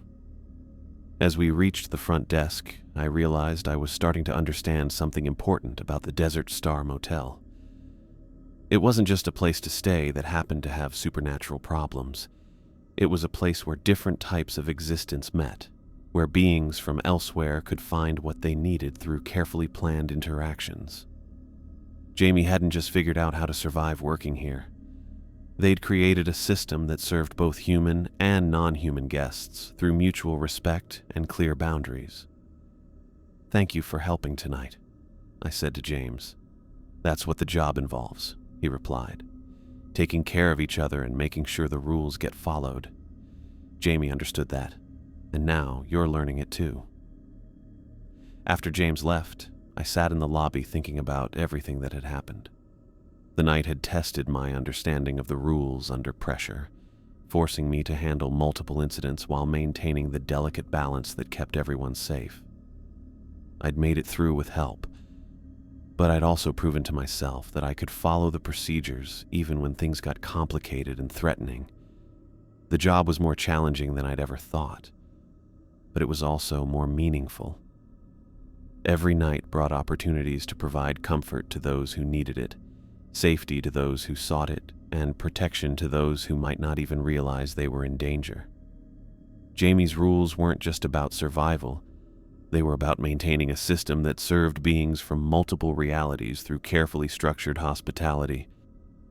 As we reached the front desk, I realized I was starting to understand something important about the Desert Star Motel. It wasn't just a place to stay that happened to have supernatural problems. It was a place where different types of existence met, where beings from elsewhere could find what they needed through carefully planned interactions. Jamie hadn't just figured out how to survive working here. They'd created a system that served both human and non-human guests through mutual respect and clear boundaries. "Thank you for helping tonight," I said to James. "That's what the job involves," he replied. "Taking care of each other and making sure the rules get followed." Jamie understood that, and now you're learning it too. After James left, I sat in the lobby thinking about everything that had happened. The night had tested my understanding of the rules under pressure, forcing me to handle multiple incidents while maintaining the delicate balance that kept everyone safe. I'd made it through with help, but I'd also proven to myself that I could follow the procedures even when things got complicated and threatening. The job was more challenging than I'd ever thought, but it was also more meaningful. Every night brought opportunities to provide comfort to those who needed it, safety to those who sought it, and protection to those who might not even realize they were in danger. Jamie's rules weren't just about survival. They were about maintaining a system that served beings from multiple realities through carefully structured hospitality.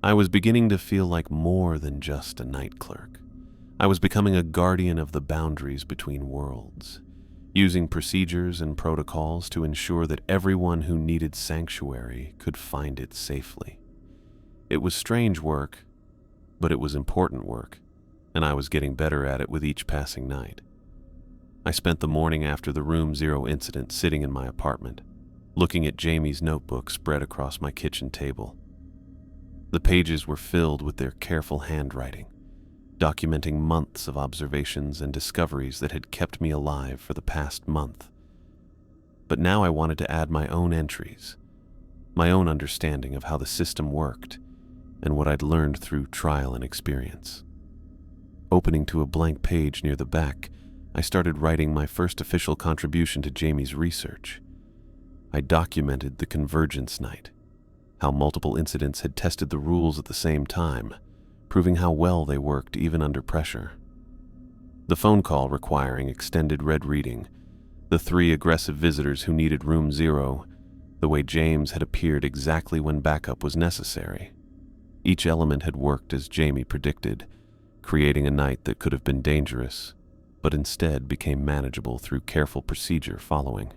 I was beginning to feel like more than just a night clerk. I was becoming a guardian of the boundaries between worlds, using procedures and protocols to ensure that everyone who needed sanctuary could find it safely. It was strange work, but it was important work, and I was getting better at it with each passing night. I spent the morning after the Room Zero incident sitting in my apartment, looking at Jamie's notebook spread across my kitchen table. The pages were filled with their careful handwriting, documenting months of observations and discoveries that had kept me alive for the past month. But now I wanted to add my own entries, my own understanding of how the system worked, and what I'd learned through trial and experience. Opening to a blank page near the back, I started writing my first official contribution to Jamie's research. I documented the convergence night, how multiple incidents had tested the rules at the same time, proving how well they worked even under pressure. The phone call requiring extended red reading, the 3 aggressive visitors who needed Room Zero, the way James had appeared exactly when backup was necessary. Each element had worked as Jamie predicted, creating a night that could have been dangerous, but instead became manageable through careful procedure following.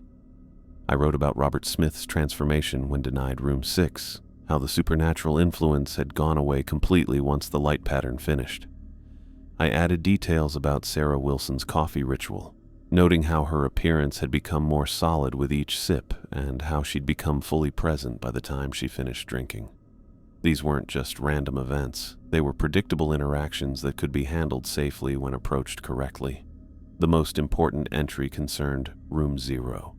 I wrote about Robert Smith's transformation when denied Room 6, how the supernatural influence had gone away completely once the light pattern finished. I added details about Sarah Wilson's coffee ritual, noting how her appearance had become more solid with each sip and how she'd become fully present by the time she finished drinking. These weren't just random events, they were predictable interactions that could be handled safely when approached correctly. The most important entry concerned Room Zero,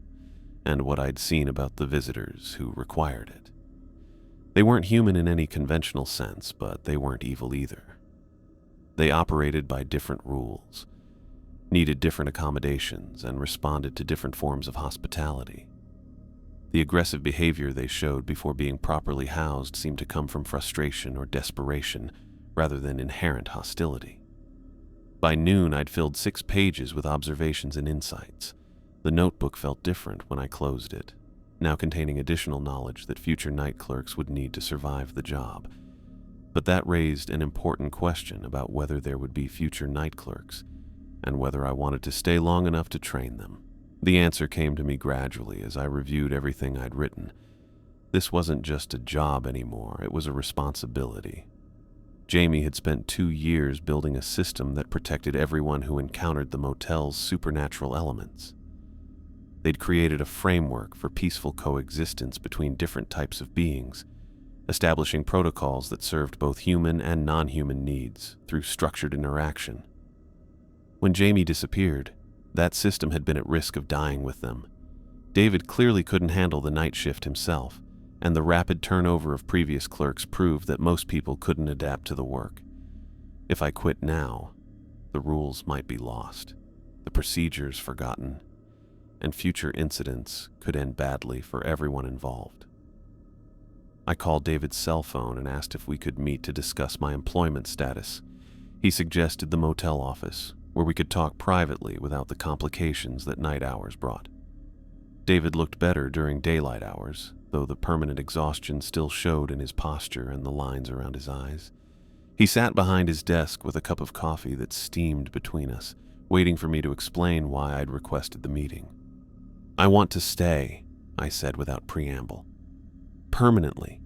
and what I'd seen about the visitors who required it. They weren't human in any conventional sense, but they weren't evil either. They operated by different rules, needed different accommodations, and responded to different forms of hospitality. The aggressive behavior they showed before being properly housed seemed to come from frustration or desperation rather than inherent hostility. By noon, I'd filled 6 pages with observations and insights. The notebook felt different when I closed it, now containing additional knowledge that future night clerks would need to survive the job. But that raised an important question about whether there would be future night clerks, and whether I wanted to stay long enough to train them. The answer came to me gradually as I reviewed everything I'd written. This wasn't just a job anymore, it was a responsibility. Jamie had spent 2 years building a system that protected everyone who encountered the motel's supernatural elements. They'd created a framework for peaceful coexistence between different types of beings, establishing protocols that served both human and non-human needs through structured interaction. When Jamie disappeared, that system had been at risk of dying with them. David clearly couldn't handle the night shift himself, and the rapid turnover of previous clerks proved that most people couldn't adapt to the work. If I quit now, the rules might be lost, the procedures forgotten, and future incidents could end badly for everyone involved. I called David's cell phone and asked if we could meet to discuss my employment status. He suggested the motel office, where we could talk privately without the complications that night hours brought. David looked better during daylight hours, though the permanent exhaustion still showed in his posture and the lines around his eyes. He sat behind his desk with a cup of coffee that steamed between us, waiting for me to explain why I'd requested the meeting. "I want to stay," I said without preamble. "Permanently.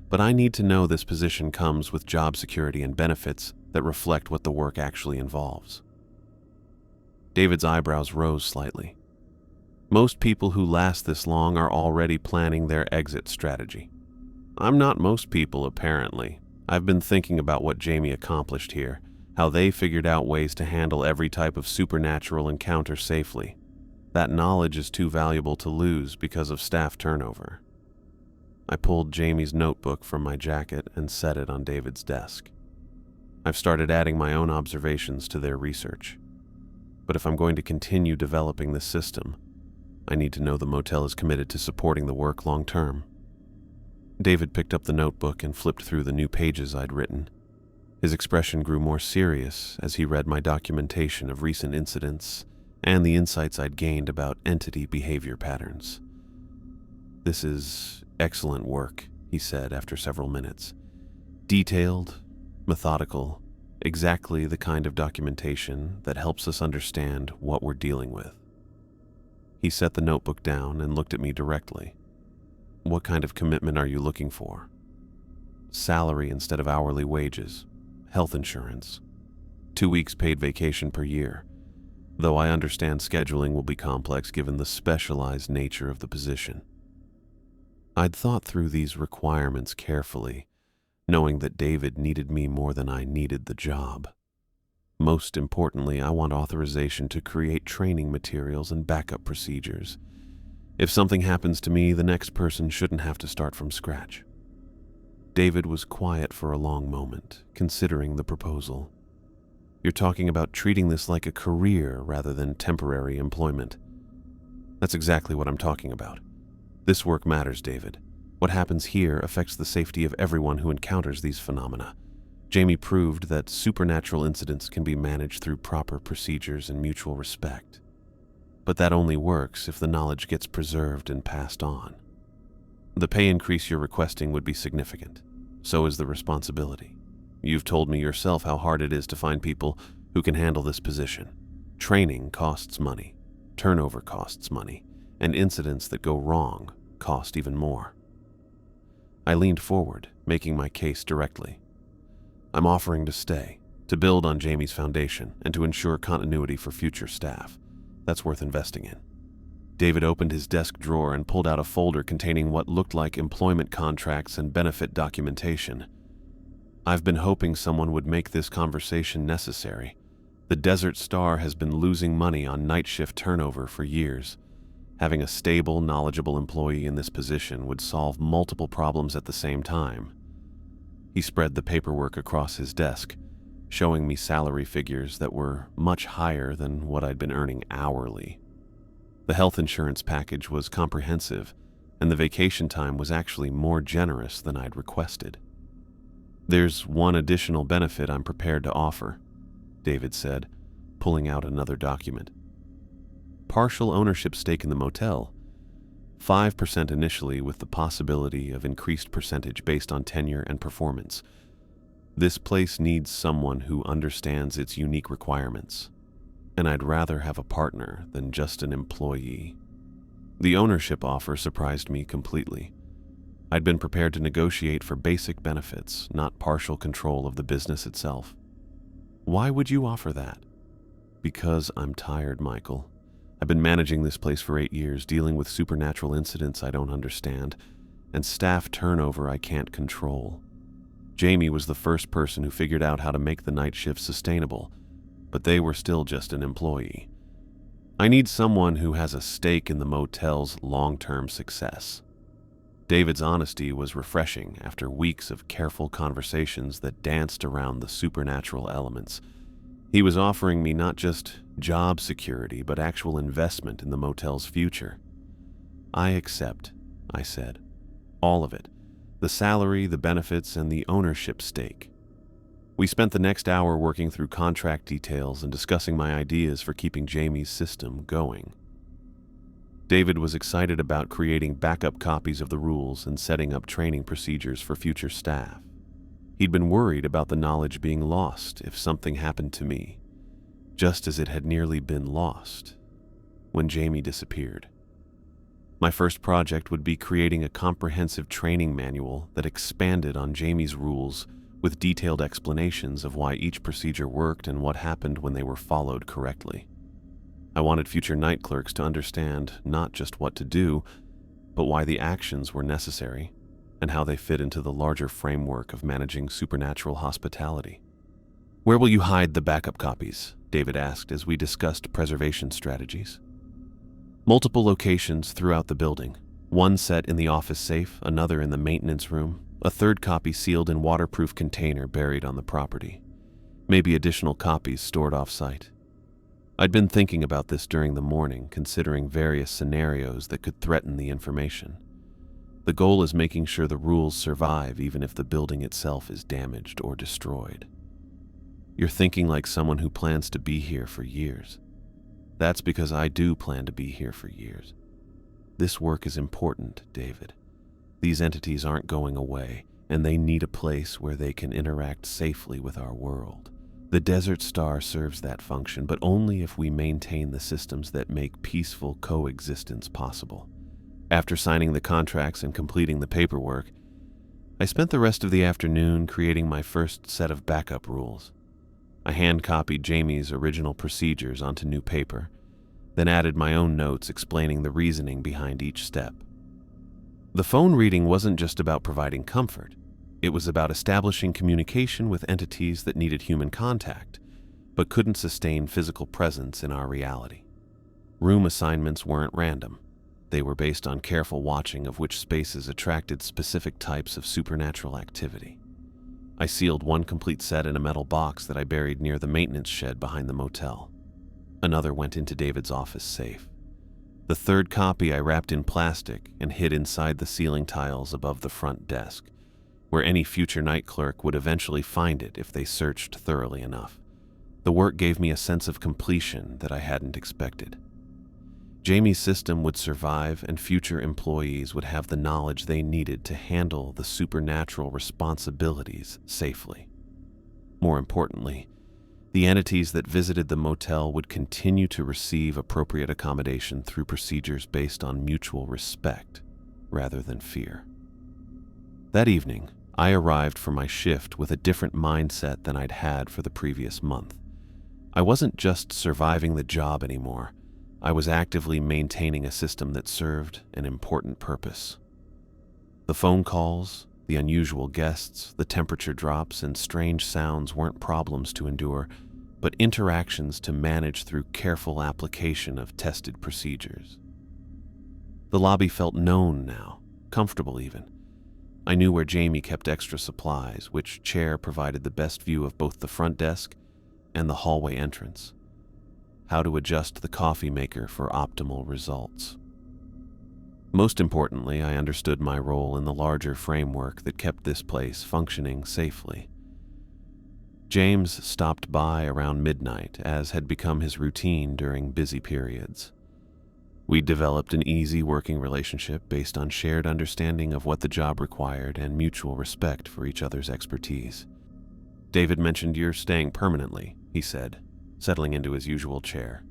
But I need to know this position comes with job security and benefits that reflect what the work actually involves." David's eyebrows rose slightly. "Most people who last this long are already planning their exit strategy. I'm not most people, apparently. I've been thinking about what Jamie accomplished here, how they figured out ways to handle every type of supernatural encounter safely. That knowledge is too valuable to lose because of staff turnover." I pulled Jamie's notebook from my jacket and set it on David's desk. I've started adding my own observations to their research. But if I'm going to continue developing this system, I need to know the motel is committed to supporting the work long term. David picked up the notebook and flipped through the new pages I'd written. His expression grew more serious as he read my documentation of recent incidents and the insights I'd gained about entity behavior patterns. "This is excellent work," he said after several minutes. "Detailed, methodical, exactly the kind of documentation that helps us understand what we're dealing with." He set the notebook down and looked at me directly. What kind of commitment are you looking for? Salary instead of hourly wages, health insurance, 2 weeks paid vacation per year, though I understand scheduling will be complex given the specialized nature of the position. I'd thought through these requirements carefully, knowing that David needed me more than I needed the job. Most importantly, I want authorization to create training materials and backup procedures. If something happens to me, the next person shouldn't have to start from scratch. David was quiet for a long moment, considering the proposal. You're talking about treating this like a career rather than temporary employment. That's exactly what I'm talking about. This work matters, David. What happens here affects the safety of everyone who encounters these phenomena. Jamie proved that supernatural incidents can be managed through proper procedures and mutual respect. But that only works if the knowledge gets preserved and passed on. The pay increase you're requesting would be significant. So is the responsibility. You've told me yourself how hard it is to find people who can handle this position. Training costs money, turnover costs money, and incidents that go wrong cost even more. I leaned forward, making my case directly. I'm offering to stay, to build on Jamie's foundation, and to ensure continuity for future staff. That's worth investing in. David opened his desk drawer and pulled out a folder containing what looked like employment contracts and benefit documentation. I've been hoping someone would make this conversation necessary. The Desert Star has been losing money on night shift turnover for years. Having a stable, knowledgeable employee in this position would solve multiple problems at the same time. He spread the paperwork across his desk, showing me salary figures that were much higher than what I'd been earning hourly. The health insurance package was comprehensive, and the vacation time was actually more generous than I'd requested. There's one additional benefit I'm prepared to offer, David said, pulling out another document. Partial ownership stake in the motel, 5% initially with the possibility of increased percentage based on tenure and performance. This place needs someone who understands its unique requirements, and I'd rather have a partner than just an employee. The ownership offer surprised me completely. I'd been prepared to negotiate for basic benefits, not partial control of the business itself. Why would you offer that? Because I'm tired, Michael. I've been managing this place for 8 years, dealing with supernatural incidents I don't understand, and staff turnover I can't control. Jamie was the first person who figured out how to make the night shift sustainable, but they were still just an employee. I need someone who has a stake in the motel's long-term success. David's honesty was refreshing after weeks of careful conversations that danced around the supernatural elements. He was offering me not just job security, but actual investment in the motel's future. I accept, I said. All of it. The salary, the benefits, and the ownership stake. We spent the next hour working through contract details and discussing my ideas for keeping Jamie's system going. David was excited about creating backup copies of the rules and setting up training procedures for future staff. He'd been worried about the knowledge being lost if something happened to me, just as it had nearly been lost when Jamie disappeared. My first project would be creating a comprehensive training manual that expanded on Jamie's rules with detailed explanations of why each procedure worked and what happened when they were followed correctly. I wanted future night clerks to understand not just what to do, but why the actions were necessary and how they fit into the larger framework of managing supernatural hospitality. "Where will you hide the backup copies?" David asked as we discussed preservation strategies. "Multiple locations throughout the building. One set in the office safe, another in the maintenance room, a third copy sealed in waterproof container buried on the property. Maybe additional copies stored off-site." I'd been thinking about this during the morning, considering various scenarios that could threaten the information. The goal is making sure the rules survive even if the building itself is damaged or destroyed. "You're thinking like someone who plans to be here for years." "That's because I do plan to be here for years. This work is important, David. These entities aren't going away, and they need a place where they can interact safely with our world. The Desert Star serves that function, but only if we maintain the systems that make peaceful coexistence possible. After signing the contracts and completing the paperwork, I spent the rest of the afternoon creating my first set of backup rules. I hand-copied Jamie's original procedures onto new paper, then added my own notes explaining the reasoning behind each step. The phone reading wasn't just about providing comfort. It was about establishing communication with entities that needed human contact, but couldn't sustain physical presence in our reality. Room assignments weren't random. They were based on careful watching of which spaces attracted specific types of supernatural activity. I sealed one complete set in a metal box that I buried near the maintenance shed behind the motel. Another went into David's office safe. The third copy I wrapped in plastic and hid inside the ceiling tiles above the front desk, where any future night clerk would eventually find it if they searched thoroughly enough. The work gave me a sense of completion that I hadn't expected. Jamie's system would survive, and future employees would have the knowledge they needed to handle the supernatural responsibilities safely. More importantly, the entities that visited the motel would continue to receive appropriate accommodation through procedures based on mutual respect rather than fear. That evening, I arrived for my shift with a different mindset than I'd had for the previous month. I wasn't just surviving the job anymore. I was actively maintaining a system that served an important purpose. The phone calls, the unusual guests, the temperature drops, and strange sounds weren't problems to endure, but interactions to manage through careful application of tested procedures. The lobby felt known now, comfortable even. I knew where Jamie kept extra supplies, which chair provided the best view of both the front desk and the hallway entrance, how to adjust the coffee maker for optimal results. Most importantly, I understood my role in the larger framework that kept this place functioning safely. James stopped by around midnight, as had become his routine during busy periods. We'd developed an easy working relationship based on shared understanding of what the job required and mutual respect for each other's expertise. "David mentioned you're staying permanently," he said, settling into his usual chair.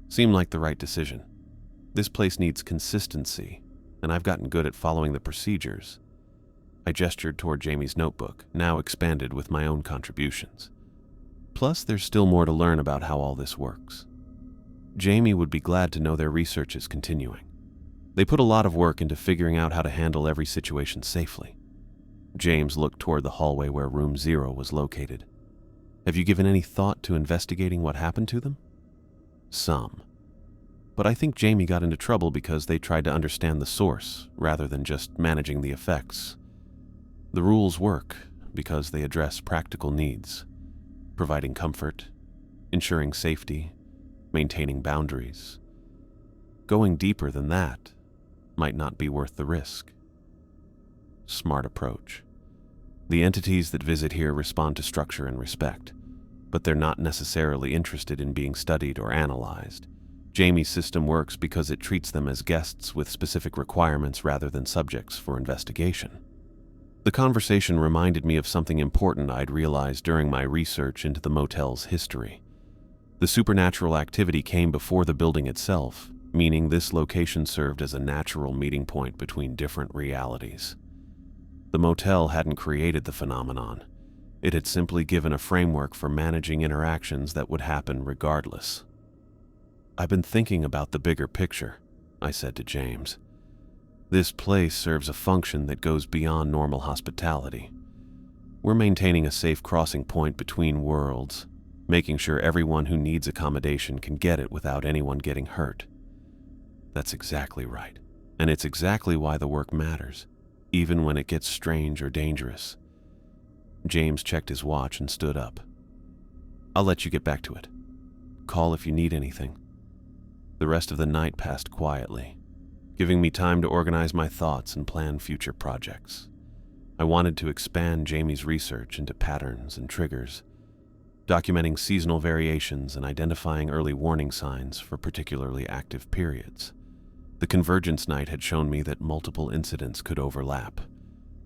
"Seemed like the right decision. This place needs consistency, and I've gotten good at following the procedures." I gestured toward Jamie's notebook, now expanded with my own contributions. Plus, there's still more to learn about how all this works. Jamie would be glad to know their research is continuing. They put a lot of work into figuring out how to handle every situation safely. James looked toward the hallway where room 0 was located. "Have you given any thought to investigating what happened to them?" "Some. But I think Jamie got into trouble because they tried to understand the source rather than just managing the effects. The rules work because they address practical needs, providing comfort, ensuring safety, maintaining boundaries. Going deeper than that might not be worth the risk." Smart approach. The entities that visit here respond to structure and respect, but they're not necessarily interested in being studied or analyzed. Jamie's system works because it treats them as guests with specific requirements rather than subjects for investigation. The conversation reminded me of something important I'd realized during my research into the motel's history. The supernatural activity came before the building itself, meaning this location served as a natural meeting point between different realities. The motel hadn't created the phenomenon. It had simply given a framework for managing interactions that would happen regardless. "I've been thinking about the bigger picture," I said to James. "This place serves a function that goes beyond normal hospitality. We're maintaining a safe crossing point between worlds, making sure everyone who needs accommodation can get it without anyone getting hurt." "That's exactly right, and it's exactly why the work matters, even when it gets strange or dangerous." James checked his watch and stood up. "I'll let you get back to it. Call if you need anything." The rest of the night passed quietly, giving me time to organize my thoughts and plan future projects. I wanted to expand Jamie's research into patterns and triggers, documenting seasonal variations and identifying early warning signs for particularly active periods. The convergence night had shown me that multiple incidents could overlap,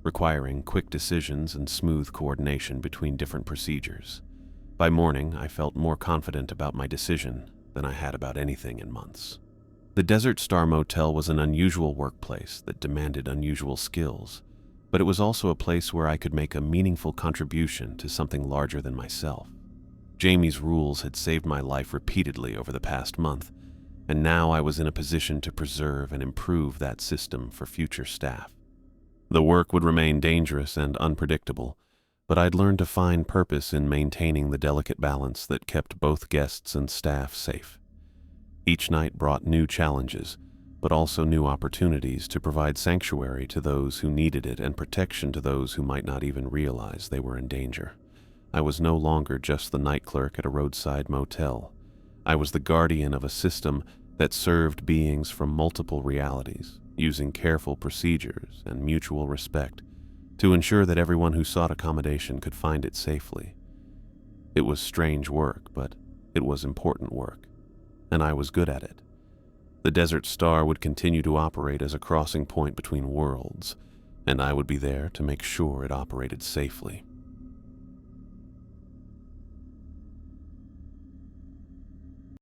requiring quick decisions and smooth coordination between different procedures. By morning, I felt more confident about my decision than I had about anything in months. The Desert Star Motel was an unusual workplace that demanded unusual skills, but it was also a place where I could make a meaningful contribution to something larger than myself. Jamie's rules had saved my life repeatedly over the past month, and now I was in a position to preserve and improve that system for future staff. The work would remain dangerous and unpredictable, but I'd learned to find purpose in maintaining the delicate balance that kept both guests and staff safe. Each night brought new challenges, but also new opportunities to provide sanctuary to those who needed it and protection to those who might not even realize they were in danger. I was no longer just the night clerk at a roadside motel. I was the guardian of a system that served beings from multiple realities, using careful procedures and mutual respect to ensure that everyone who sought accommodation could find it safely. It was strange work, but it was important work, and I was good at it. The Desert Star would continue to operate as a crossing point between worlds, and I would be there to make sure it operated safely.